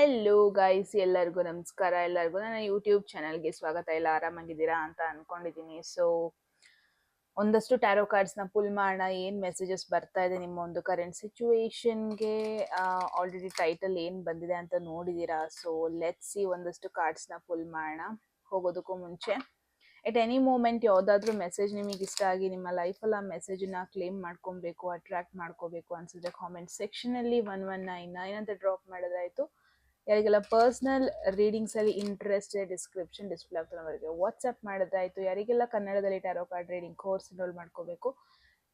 Hello guys, ಎಲ್ಲರಿಗೂ ನಮಸ್ಕಾರ. ಎಲ್ಲರಿಗೂ ನನ್ನ ಯೂಟ್ಯೂಬ್ ಚಾನಲ್ಗೆ ಸ್ವಾಗತ. ಎಲ್ಲ ಆರಾಮಾಗಿದ್ದೀರಾ ಅಂತ ಅನ್ಕೊಂಡಿದ್ದೀನಿ. ಸೊ ಒಂದಷ್ಟು ಟ್ಯಾರೋ ಕಾರ್ಡ್ಸ್ನ ಪುಲ್ ಮಾಡೋಣ. ಏನು ಮೆಸೇಜಸ್ ಬರ್ತಾ ಇದೆ ನಿಮ್ಮ ಒಂದು ಕರೆಂಟ್ ಸಿಚುವೇಶನ್ಗೆ. ಆಲ್ರೆಡಿ ಟೈಟಲ್ ಏನು ಬಂದಿದೆ ಅಂತ ನೋಡಿದ್ದೀರಾ. ಸೊ ಲೆಟ್ಸ್ ಸಿ, ಒಂದಷ್ಟು ಕಾರ್ಡ್ಸ್ನ ಪುಲ್ ಮಾಡೋಣ. ಹೋಗೋದಕ್ಕೂ ಮುಂಚೆ ಎಟ್ ಎನಿ ಮೂಮೆಂಟ್ ಯಾವುದಾದ್ರೂ ಮೆಸೇಜ್ ನಿಮಗೆ ಇಷ್ಟ ಆಗಿ ನಿಮ್ಮ ಲೈಫಲ್ಲಿ ಆ ಮೆಸೇಜನ್ನ ಕ್ಲೇಮ್ ಮಾಡ್ಕೊಬೇಕು, ಅಟ್ರಾಕ್ಟ್ ಮಾಡ್ಕೋಬೇಕು ಅನ್ಸಿದ್ರೆ ಕಾಮೆಂಟ್ ಸೆಕ್ಷನಲ್ಲಿ 1199 ಅಂತ ಡ್ರಾಪ್ ಮಾಡೋದಾಯಿತು. ಯಾರಿಗೆಲ್ಲ ಪರ್ಸ್ನಲ್ ರೀಡಿಂಗ್ಸಲ್ಲಿ ಇಂಟ್ರೆಸ್ಟೆಡ್ ಡಿಸ್ಪ್ಲೇ ಆಗ್ತದೆ ಅವರಿಗೆ ವಾಟ್ಸಪ್ ಮಾಡೋದಾಯಿತು. ಯಾರಿಗೆಲ್ಲ ಕನ್ನಡದಲ್ಲಿ ಟ್ಯಾರೋ ಕಾರ್ಡ್ ರೀಡಿಂಗ್ ಕೋರ್ಸ್ ಇನ್ರೋಲ್ ಮಾಡ್ಕೋಬೇಕು,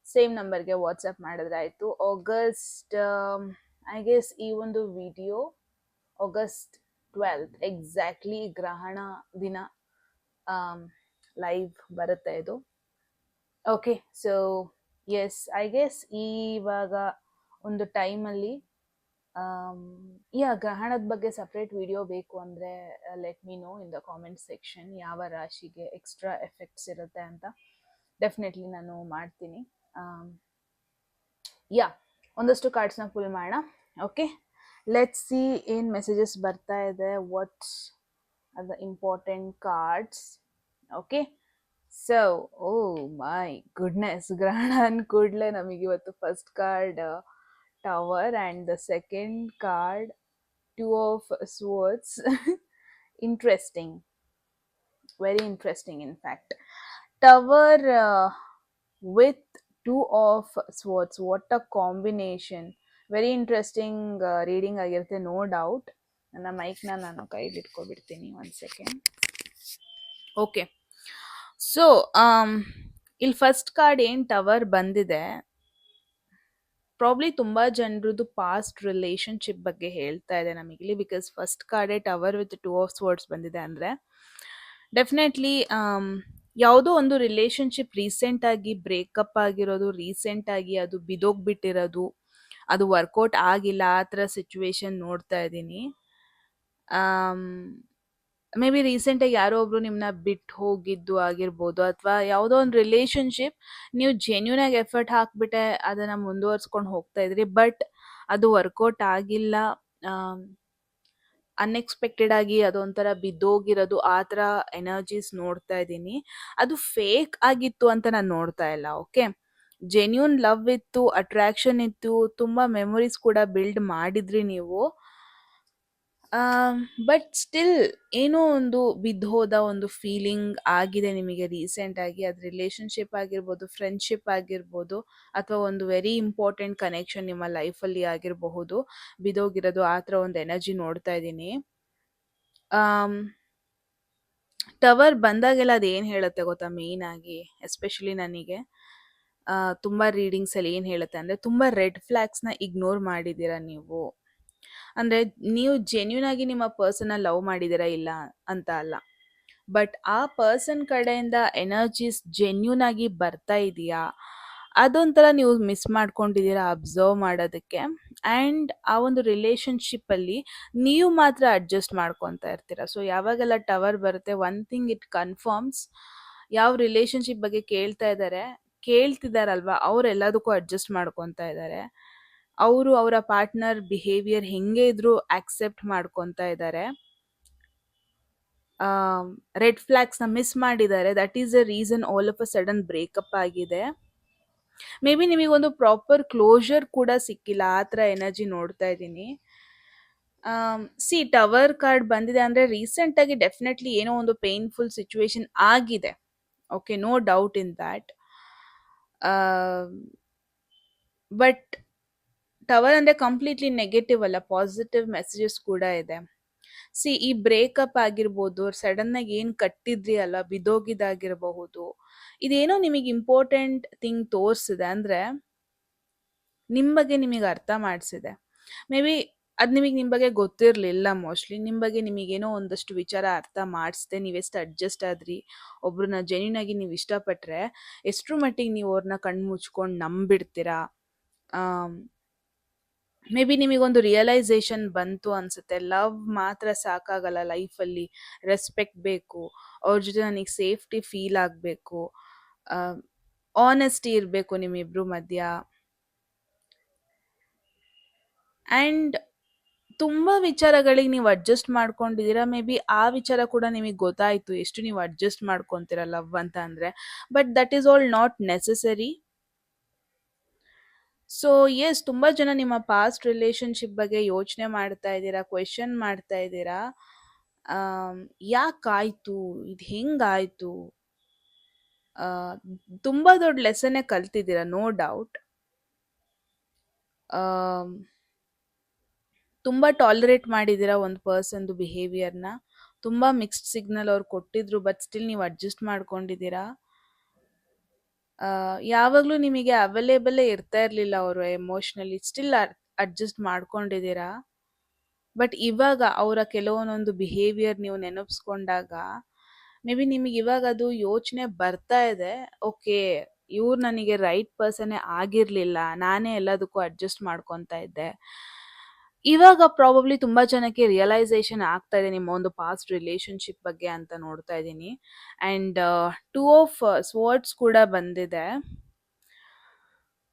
ಸೇಮ್ ನಂಬರ್ಗೆ ವಾಟ್ಸಪ್ ಮಾಡಿದ್ರಾಯಿತು. ಆಗಸ್ಟ್ ಐ ಗೆಸ್ ಈ ಒಂದು ವಿಡಿಯೋ ಆಗಸ್ಟ್ 12 ಎಕ್ಸಾಕ್ಟ್ಲಿ ಗ್ರಹಣ ದಿನ ಲೈವ್ ಬರುತ್ತೆ ಇದು. Okay, so yes, I guess ಇವಾಗ ಒಂದು ಟೈಮಲ್ಲಿ ಗ್ರಹಣದ ಬಗ್ಗೆ ಸಪ್ರೇಟ್ ವಿಡಿಯೋ ಬೇಕು ಅಂದರೆ let me know in the comment section. ಯಾವ ರಾಶಿಗೆ ಎಕ್ಸ್ಟ್ರಾ ಎಫೆಕ್ಟ್ಸ್ ಇರುತ್ತೆ ಅಂತ ಡೆಫಿನೆಟ್ಲಿ ನಾನು ಮಾಡ್ತೀನಿ. ಒಂದಷ್ಟು ಕಾರ್ಡ್ಸ್ನ ಫುಲ್ ಮಾಡೋಣ. ಓಕೆ, ಲೆಟ್ಸ್ ಸಿ ಏನು ಮೆಸೇಜಸ್ ಬರ್ತಾ ಇದೆ. What's are the important cards. Okay, so oh my goodness, ಗ್ರಹಣ ಅಂದ್ಕೂಡ್ಲೆ ನಮಗಿವತ್ತು first card Tower and the second card Two of Swords. Interesting, very interesting in fact. Tower with Two of Swords, what a combination. Very interesting reading ಆಗಿರುತ್ತೆ, no doubt. ನನ್ನ ಮೈಕ್ನ ನಾನು ಕೈಲಿ ಇಟ್ಕೊಬಿಡ್ತೀನಿ, 1 second. Okay, so ಇಲ್ಲಿ first card ಏನು tower ಬಂದಿದೆ, probably ತುಂಬ ಜನರದ್ದು ಪಾಸ್ಟ್ ರಿಲೇಶನ್ಶಿಪ್ ಬಗ್ಗೆ ಹೇಳ್ತಾ ಇದೆ ನಮಗಿಲ್ಲಿ. ಬಿಕಾಸ್ ಫಸ್ಟ್ ಕಾರ್ಡೇ ಟವರ್ ವಿತ್ 2 of Swords ಬಂದಿದೆ ಅಂದರೆ ಡೆಫಿನೆಟ್ಲಿ ಯಾವುದೋ ಒಂದು ರಿಲೇಶನ್ಶಿಪ್ ರೀಸೆಂಟಾಗಿ ಬ್ರೇಕಪ್ ಆಗಿರೋದು, ರೀಸೆಂಟಾಗಿ ಅದು ಬಿದೋಗ್ಬಿಟ್ಟಿರೋದು, ಅದು ವರ್ಕೌಟ್ ಆಗಿಲ್ಲ, ಆ ಥರ ಸಿಚುವೇಶನ್ ನೋಡ್ತಾ ಇದ್ದೀನಿ. ಮೇ ಬಿ ರೀಸೆಂಟಾಗಿ ಯಾರೋ ಒಬ್ರು ನಿಮ್ಮನ್ನ ಬಿಟ್ಟು ಹೋಗಿದ್ದು ಆಗಿರ್ಬೋದು, ಅಥವಾ ಯಾವುದೋ ಒಂದು ರಿಲೇಶನ್ಶಿಪ್ ನೀವು ಜೆನ್ಯೂನ್ ಆಗಿ ಎಫರ್ಟ್ ಹಾಕ್ಬಿಟ್ಟೆ ಅದನ್ನು ಮುಂದುವರ್ಸ್ಕೊಂಡು ಹೋಗ್ತಾ ಇದ್ರಿ, ಬಟ್ ಅದು ವರ್ಕೌಟ್ ಆಗಿಲ್ಲ. ಅನ್ಎಕ್ಸ್ಪೆಕ್ಟೆಡ್ ಆಗಿ ಅದೊಂಥರ ಬಿದ್ದೋಗಿರೋದು, ಆ ಥರ ಎನರ್ಜೀಸ್ ನೋಡ್ತಾ ಇದ್ದೀನಿ. ಅದು ಫೇಕ್ ಆಗಿತ್ತು ಅಂತ ನಾನು ನೋಡ್ತಾ ಇಲ್ಲ. ಓಕೆ, ಜೆನ್ಯೂನ್ ಲವ್ ಇತ್ತು, ಅಟ್ರಾಕ್ಷನ್ ಇತ್ತು, ತುಂಬ ಮೆಮೊರೀಸ್ ಕೂಡ ಬಿಲ್ಡ್ ಮಾಡಿದ್ರಿ ನೀವು. ಬಟ್ ಸ್ಟಿಲ್ ಏನೋ ಒಂದು ಬಿದ್ದೋದ ಒಂದು ಫೀಲಿಂಗ್ ಆಗಿದೆ ನಿಮಗೆ ರೀಸೆಂಟಾಗಿ. ಅದು ರಿಲೇಶನ್ಶಿಪ್ ಆಗಿರ್ಬೋದು, ಫ್ರೆಂಡ್ಶಿಪ್ ಆಗಿರ್ಬೋದು, ಅಥವಾ ಒಂದು ವೆರಿ ಇಂಪಾರ್ಟೆಂಟ್ ಕನೆಕ್ಷನ್ ನಿಮ್ಮ ಲೈಫಲ್ಲಿ ಆಗಿರಬಹುದು ಬಿದ್ದೋಗಿರೋದು, ಆ ಥರ ಒಂದು ಎನರ್ಜಿ ನೋಡ್ತಾ ಇದ್ದೀನಿ. ಟವರ್ ಬಂದಾಗೆಲ್ಲ ಅದು ಏನು ಹೇಳುತ್ತೆ ಗೊತ್ತಾ, ಮೇಯ್ನ್ ಆಗಿ ಎಸ್ಪೆಷಲಿ ನನಗೆ ತುಂಬ ರೀಡಿಂಗ್ಸಲ್ಲಿ ಏನು ಹೇಳುತ್ತೆ ಅಂದರೆ, ತುಂಬ ರೆಡ್ ಫ್ಲ್ಯಾಗ್ಸ್ನ ಇಗ್ನೋರ್ ಮಾಡಿದ್ದೀರಾ ನೀವು. ಅಂದರೆ ನೀವು ಜೆನ್ಯೂನ್ ಆಗಿ ನಿಮ್ಮ ಪರ್ಸನ್ನ ಲವ್ ಮಾಡಿದ್ದೀರಾ, ಇಲ್ಲ ಅಂತ ಅಲ್ಲ, ಬಟ್ ಆ ಪರ್ಸನ್ ಕಡೆಯಿಂದ ಎನರ್ಜೀಸ್ ಜೆನ್ಯೂನ್ ಆಗಿ ಬರ್ತಾ ಇದೆಯಾ, ಅದೊಂಥರ ನೀವು ಮಿಸ್ ಮಾಡ್ಕೊಂಡಿದ್ದೀರಾ ಅಬ್ಸರ್ವ್ ಮಾಡೋದಕ್ಕೆ. ಆ್ಯಂಡ್ ಆ ಒಂದು ರಿಲೇಶನ್ಶಿಪ್ಪಲ್ಲಿ ನೀವು ಮಾತ್ರ ಅಡ್ಜಸ್ಟ್ ಮಾಡ್ಕೊತಾ ಇರ್ತೀರ. ಸೊ ಯಾವಾಗೆಲ್ಲ ಟವರ್ ಬರುತ್ತೆ, ಒನ್ ಥಿಂಗ್ ಇಟ್ ಕನ್ಫರ್ಮ್ಸ್, ಯಾವ ರಿಲೇಶನ್ಶಿಪ್ ಬಗ್ಗೆ ಕೇಳ್ತಿದಾರಲ್ವಾ ಅವರೆಲ್ಲದಕ್ಕೂ ಅಡ್ಜಸ್ಟ್ ಮಾಡ್ಕೊತಾ ಇದ್ದಾರೆ. ಅವರು ಅವರ ಪಾರ್ಟ್ನರ್ ಬಿಹೇವಿಯರ್ ಹೆಂಗೆ ಇದ್ರೂ ಆಕ್ಸೆಪ್ಟ್ ಮಾಡ್ಕೊತಾ ಇದ್ದಾರೆ. ರೆಡ್ ಫ್ಲ್ಯಾಗ್ಸ್ನ ಮಿಸ್ ಮಾಡಿದ್ದಾರೆ. That is the reason all of a sudden breakup ಆಗಿದೆ. ಮೇ ಬಿ ನಿಮಗೊಂದು ಪ್ರಾಪರ್ ಕ್ಲೋಜರ್ ಕೂಡ ಸಿಕ್ಕಿಲ್ಲ, ಆ ಥರ ಎನರ್ಜಿ ನೋಡ್ತಾ ಇದ್ದೀನಿ. ಸಿ, ಟವರ್ ಕಾರ್ಡ್ ಬಂದಿದೆ ಅಂದರೆ ರೀಸೆಂಟಾಗಿ ಡೆಫಿನೆಟ್ಲಿ ಏನೋ ಒಂದು ಪೇನ್ಫುಲ್ ಸಿಚುವೇಶನ್ ಆಗಿದೆ. Okay, no doubt in that. But tower ಅಂದರೆ ಕಂಪ್ಲೀಟ್ಲಿ ನೆಗೆಟಿವ್ ಅಲ್ಲ, ಪಾಸಿಟಿವ್ ಮೆಸೇಜಸ್ ಕೂಡ ಇದೆ. ಸಿ, ಈ ಬ್ರೇಕಪ್ ಆಗಿರ್ಬೋದು, ಸಡನ್ನಾಗಿ ಏನು ಕಟ್ಟಿದ್ರಿ ಅಲ್ಲ, ಬಿದೋಗಿದಾಗಿರಬಹುದು, ಇದೇನೋ ನಿಮಗೆ ಇಂಪಾರ್ಟೆಂಟ್ ಥಿಂಗ್ ತೋರಿಸಿದೆ. ಅಂದರೆ ನಿಮ್ಮ ಬಗ್ಗೆ ನಿಮಗೆ ಅರ್ಥ ಮಾಡಿಸಿದೆ. ಮೇ ಬಿ ಅದು ನಿಮ್ಮ ಬಗ್ಗೆ ಗೊತ್ತಿರಲಿಲ್ಲ, ಮೋಸ್ಟ್ಲಿ ನಿಮ್ಮ ಬಗ್ಗೆ ನಿಮಗೇನೋ ಒಂದಷ್ಟು ವಿಚಾರ ಅರ್ಥ ಮಾಡಿಸ್ದೆ. ನೀವೆಷ್ಟು ಅಡ್ಜಸ್ಟ್ ಆದ್ರಿ, ಒಬ್ರನ್ನ ಜೆನ್ಯೂನ್ ಆಗಿ ನೀವು ಇಷ್ಟಪಟ್ಟರೆ ಎಷ್ಟರ ಮಟ್ಟಿಗೆ ನೀವು ಅವ್ರನ್ನ ಕಣ್ಣು ಮುಚ್ಕೊಂಡು ನಂಬಿಡ್ತೀರಾ. ಮೇ ಬಿ ನಿಮಗೊಂದು ರಿಯಲೈಸೇಷನ್ ಬಂತು ಅನ್ಸುತ್ತೆ, ಲವ್ ಮಾತ್ರ ಸಾಕಾಗಲ್ಲ ಲೈಫಲ್ಲಿ, ರೆಸ್ಪೆಕ್ಟ್ ಬೇಕು, ಅವ್ರ ಜೊತೆ ನನಗೆ ಸೇಫ್ಟಿ ಫೀಲ್ ಆಗಬೇಕು, ಆನೆಸ್ಟಿ ಇರಬೇಕು ನಿಮ್ಮಿಬ್ರು ಮಧ್ಯ. ಆ್ಯಂಡ್ ತುಂಬಾ ವಿಚಾರಗಳಿಗೆ ನೀವು ಅಡ್ಜಸ್ಟ್ ಮಾಡ್ಕೊಂಡಿದ್ದೀರಾ. ಮೇ ಬಿ ಆ ವಿಚಾರ ಕೂಡ ನಿಮಗೆ ಗೊತ್ತಾಯ್ತು ಎಷ್ಟು ನೀವು ಅಡ್ಜಸ್ಟ್ ಮಾಡ್ಕೊಂತೀರಾ ಲವ್ ಅಂತ ಅಂದ್ರೆ. But that is all not necessary. So yes, ತುಂಬಾ ಜನ ನಿಮ್ಮ ಪಾಸ್ಟ್ ರಿಲೇಶನ್ಶಿಪ್ ಬಗ್ಗೆ ಯೋಚನೆ ಮಾಡ್ತಾ ಇದ್ದೀರಾ, ಕ್ವೆಶನ್ ಮಾಡ್ತಾ ಇದ್ದೀರಾ. ಆಮ್, ಯಾಕಾಯ್ತು, ಇದು ಹೆಂಗಾಯ್ತು? ಆ, ತುಂಬಾ ದೊಡ್ಡ ಲೆಸನ್ನೇ ಕಲ್ತಿದ್ದೀರಾ, ನೋ ಡೌಟ್. ತುಂಬಾ ಟಾಲರೇಟ್ ಮಾಡಿದ್ದೀರಾ ಒಂದು ಪರ್ಸನ್ದು ಬಿಹೇವಿಯರ್ನ. ತುಂಬಾ ಮಿಕ್ಸ್ಡ್ ಸಿಗ್ನಲ್ ಅವ್ರು ಕೊಟ್ಟಿದ್ರು, ಬಟ್ ಸ್ಟಿಲ್ ನೀವು ಅಡ್ಜಸ್ಟ್ ಮಾಡ್ಕೊಂಡಿದ್ದೀರಾ. ಯಾವಾಗಲೂ ನಿಮಗೆ ಅವೈಲೇಬಲೇ ಇರ್ತಾ ಇರಲಿಲ್ಲ ಅವರು ಎಮೋಷ್ನಲಿ, ಸ್ಟಿಲ್ ಅಡ್ಜಸ್ಟ್ ಮಾಡ್ಕೊಂಡಿದ್ದೀರಾ. ಬಟ್ ಇವಾಗ ಅವರ ಕೆಲವೊಂದೊಂದು ಬಿಹೇವಿಯರ್ ನೀವು ನೆನಪಿಸ್ಕೊಂಡಾಗ ಮೇ ಬಿ ನಿಮಗೆ ಇವಾಗ ಅದು ಯೋಚನೆ ಬರ್ತಾ ಇದೆ, ಓಕೆ ಇವ್ರು ನನಗೆ ರೈಟ್ ಪರ್ಸನ್ನೇ ಆಗಿರಲಿಲ್ಲ, ನಾನೇ ಎಲ್ಲದಕ್ಕೂ ಅಡ್ಜಸ್ಟ್ ಮಾಡ್ಕೊತಾ ಇದ್ದೆ. ಇವಾಗ ಪ್ರಾಬಬ್ಲಿ ತುಂಬಾ ಜನಕ್ಕೆ ರಿಯಲೈಸೇಷನ್ ಆಗ್ತಾ ಇದೆ ನಿಮ್ಮ ಒಂದು ಪಾಸ್ಟ್ ರಿಲೇಶನ್ಶಿಪ್ ಬಗ್ಗೆ ಅಂತ ನೋಡ್ತಾ ಇದ್ದೀನಿ. ಆ್ಯಂಡ್ ಟೂ ಆಫ್ ಸ್ವರ್ಡ್ಸ್ ಕೂಡ ಬಂದಿದೆ.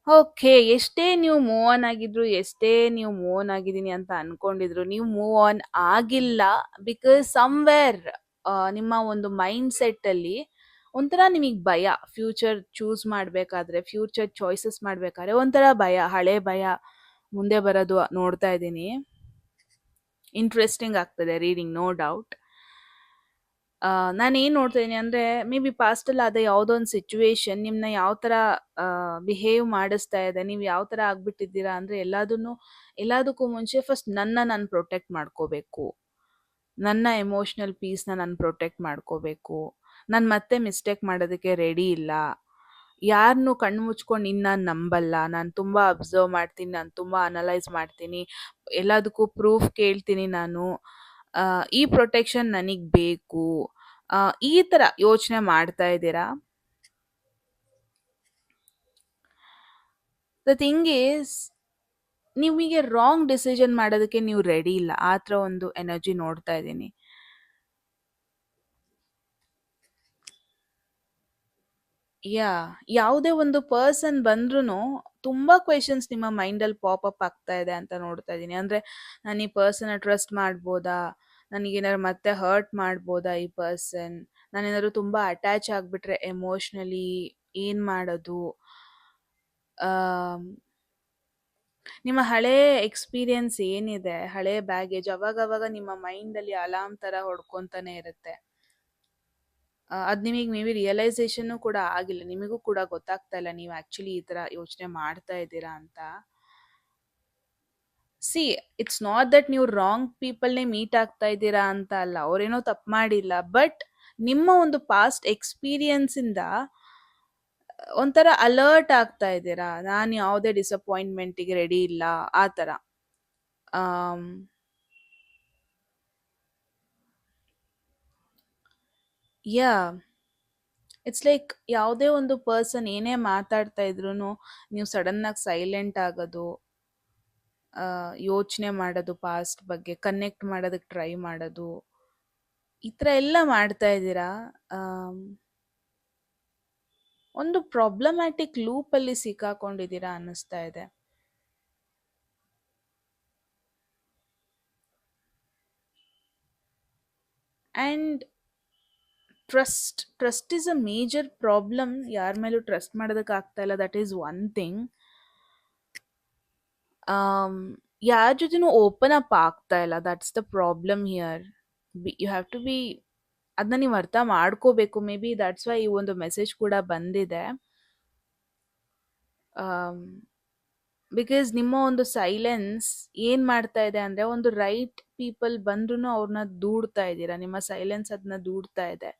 ಓಕೆ, ಎಷ್ಟೇ ನೀವು ಮೂವ್ ಆನ್ ಆಗಿದ್ರು, ಎಷ್ಟೇ ನೀವು ಮೂವ್ ಆನ್ ಆಗಿದ್ದೀನಿ ಅಂತ ಅನ್ಕೊಂಡಿದ್ರು, ನೀವು ಮೂವ್ ಆನ್ ಆಗಿಲ್ಲ. ಬಿಕಾಸ್ ಸಮ್ವೇರ್ ನಿಮ್ಮ ಒಂದು ಮೈಂಡ್ ಸೆಟ್ ಅಲ್ಲಿ ಒಂಥರ ನಿಮಗೆ ಭಯ, ಫ್ಯೂಚರ್ ಚೂಸ್ ಮಾಡಬೇಕಾದ್ರೆ, ಫ್ಯೂಚರ್ ಚಾಯ್ಸಸ್ ಮಾಡಬೇಕಾದ್ರೆ ಒಂಥರ ಭಯ, ಹಳೆ ಭಯ ಮುಂದೆ ಬರೋದು ನೋಡ್ತಾ ಇದ್ದೀನಿ. ಇಂಟ್ರೆಸ್ಟಿಂಗ್ ಆಗ್ತದೆ ರೀಡಿಂಗ್, ನೋ ಡೌಟ್. ನಾನು ಏನು ನೋಡ್ತಾ ಇದ್ದೀನಿ ಅಂದರೆ, ಮೇ ಬಿ ಪಾಸ್ಟಲ್ಲಿ ಆದ ಯಾವುದೋ ಒಂದು ಸಿಚುವೇಶನ್ ನಿಮ್ಮನ್ನ ಯಾವ ಥರ ಬಿಹೇವ್ ಮಾಡಿಸ್ತಾ ಇದೆ, ನೀವು ಯಾವ ಥರ ಆಗ್ಬಿಟ್ಟಿದ್ದೀರಾ ಅಂದರೆ, ಎಲ್ಲದಕ್ಕೂ ಮುಂಚೆ ಫಸ್ಟ್ ನಾನು ಪ್ರೊಟೆಕ್ಟ್ ಮಾಡ್ಕೋಬೇಕು, ನನ್ನ ಎಮೋಷ್ನಲ್ ಪೀಸ್ನ ನಾನು ಪ್ರೊಟೆಕ್ಟ್ ಮಾಡ್ಕೋಬೇಕು, ನಾನು ಮತ್ತೆ ಮಿಸ್ಟೇಕ್ ಮಾಡೋದಕ್ಕೆ ರೆಡಿ ಇಲ್ಲ, ಯಾರನ್ನೂ ಕಣ್ಣು ಮುಚ್ಕೊಂಡು ಇನ್ನು ನಾನು ನಂಬಲ್ಲ, ನಾನು ತುಂಬ ಅಬ್ಸರ್ವ್ ಮಾಡ್ತೀನಿ, ನಾನು ತುಂಬ ಅನಲೈಸ್ ಮಾಡ್ತೀನಿ, ಎಲ್ಲದಕ್ಕೂ ಪ್ರೂಫ್ ಕೇಳ್ತೀನಿ ನಾನು, ಈ ಪ್ರೊಟೆಕ್ಷನ್ ನನಗೆ ಬೇಕು, ಈ ಥರ ಯೋಚನೆ ಮಾಡ್ತಾ ಇದ್ದೀರಾ. ದ ಥಿಂಗ್ ಈಸ್, ನಿಮಗೆ ರಾಂಗ್ ಡಿಸಿಷನ್ ಮಾಡೋದಕ್ಕೆ ನೀವು ರೆಡಿ ಇಲ್ಲ, ಆ ಥರ ಒಂದು ಎನರ್ಜಿ ನೋಡ್ತಾ ಇದ್ದೀನಿ. ಯಾವುದೇ ಒಂದು ಪರ್ಸನ್ ಬಂದ್ರೂ ತುಂಬಾ ಕ್ವೆಶನ್ಸ್ ನಿಮ್ಮ ಮೈಂಡಲ್ಲಿ ಪಾಪಪ್ ಆಗ್ತಾ ಇದೆ ಅಂತ ನೋಡ್ತಾ ಇದ್ದೀನಿ. ಅಂದರೆ ನಾನು ಈ ಪರ್ಸನ್ನ ಟ್ರಸ್ಟ್ ಮಾಡ್ಬೋದಾ, ನನಗೇನಾದ್ರು ಮತ್ತೆ ಹರ್ಟ್ ಮಾಡ್ಬೋದಾ ಈ ಪರ್ಸನ್, ನಾನೇನಾದ್ರು ತುಂಬ ಅಟ್ಯಾಚ್ ಆಗಿಬಿಟ್ರೆ ಎಮೋಷ್ನಲಿ ಏನು ಮಾಡೋದು, ಆಮ್, ನಿಮ್ಮ ಹಳೇ ಎಕ್ಸ್ಪೀರಿಯನ್ಸ್ ಏನಿದೆ, ಹಳೇ ಬ್ಯಾಗೇಜ್ ಅವಾಗವಾಗ ನಿಮ್ಮ ಮೈಂಡಲ್ಲಿ ಅಲಾರ್ಮ್ ಥರ ಹೊಡ್ಕೊತಾನೆ ಇರುತ್ತೆ. ಅದು ನಿಮಗೆ ಮೇ ಬಿ ರಿಯಲೈಸೇಷನ್ನು ಕೂಡ ಆಗಿಲ್ಲ, ನಿಮಗೂ ಕೂಡ ಗೊತ್ತಾಗ್ತಾ ಇಲ್ಲ ನೀವು ಆ್ಯಕ್ಚುಲಿ ಈ ಥರ ಯೋಚನೆ ಮಾಡ್ತಾ ಇದ್ದೀರಾ ಅಂತ. ಸಿ, ಇಟ್ಸ್ ನಾಟ್ ದಟ್ ನೀವು ರಾಂಗ್ ಪೀಪಲ್ನೇ ಮೀಟ್ ಆಗ್ತಾ ಇದ್ದೀರಾ ಅಂತ ಅಲ್ಲ, ಅವರೇನೋ ತಪ್ಪು ಮಾಡಿಲ್ಲ, ಬಟ್ ನಿಮ್ಮ ಒಂದು ಪಾಸ್ಟ್ ಎಕ್ಸ್ಪೀರಿಯನ್ಸಿಂದ ಒಂಥರ ಅಲರ್ಟ್ ಆಗ್ತಾ ಇದ್ದೀರಾ, ನಾನು ಯಾವುದೇ ಡಿಸಪಾಯಿಂಟ್ಮೆಂಟಿಗೆ ರೆಡಿ ಇಲ್ಲ ಆ ಥರ. ಯಾ, ಇಟ್ಸ್ ಲೈಕ್ ಯಾವುದೇ ಒಂದು ಪರ್ಸನ್ ಏನೇ ಮಾತಾಡ್ತಾ ಇದ್ರು ನೀವು ಸಡನ್ನಾಗಿ ಸೈಲೆಂಟ್ ಆಗೋದು, ಯೋಚನೆ ಮಾಡೋದು, ಪಾಸ್ಟ್ ಬಗ್ಗೆ ಕನೆಕ್ಟ್ ಮಾಡೋದಕ್ಕೆ ಟ್ರೈ ಮಾಡೋದು, ಈ ಥರ ಎಲ್ಲ ಮಾಡ್ತಾ ಇದ್ದೀರಾ. ಒಂದು ಪ್ರಾಬ್ಲಮ್ಯಾಟಿಕ್ ಲೂಪಲ್ಲಿ ಸಿಕ್ಕಾಕೊಂಡಿದ್ದೀರಾ ಅನ್ನಿಸ್ತಾ ಇದೆ. And trust is a major problem. ಯಾರ ಮೇಲೂ ಟ್ರಸ್ಟ್ ಮಾಡೋದಕ್ಕೆ ಆಗ್ತಾ ಇಲ್ಲ, ದಟ್ ಈಸ್ ಒನ್ ಥಿಂಗ್. ಯಾರ ಜೊತೆನೂ ಓಪನ್ ಅಪ್ ಆಗ್ತಾ ಇಲ್ಲ, that's the problem here. You have to be, ಅದನ್ನ ನೀವು ಅರ್ಥ ಮಾಡ್ಕೋಬೇಕು. ಮೇ ಬಿ ದಟ್ಸ್ ವೈ ಈ ಒಂದು ಮೆಸೇಜ್ ಕೂಡ ಬಂದಿದೆ. ಬಿಕಾಸ್ ನಿಮ್ಮ ಒಂದು ಸೈಲೆನ್ಸ್ ಏನು ಮಾಡ್ತಾ ಇದೆ ಅಂದರೆ, ಒಂದು ರೈಟ್ ಪೀಪಲ್ ಬಂದ್ರೂ ಅವ್ರನ್ನ ದೂಡ್ತಾ ಇದ್ದೀರಾ, ನಿಮ್ಮ ಸೈಲೆನ್ಸ್ ಅದನ್ನ ದೂಡ್ತಾ ಇದೆ.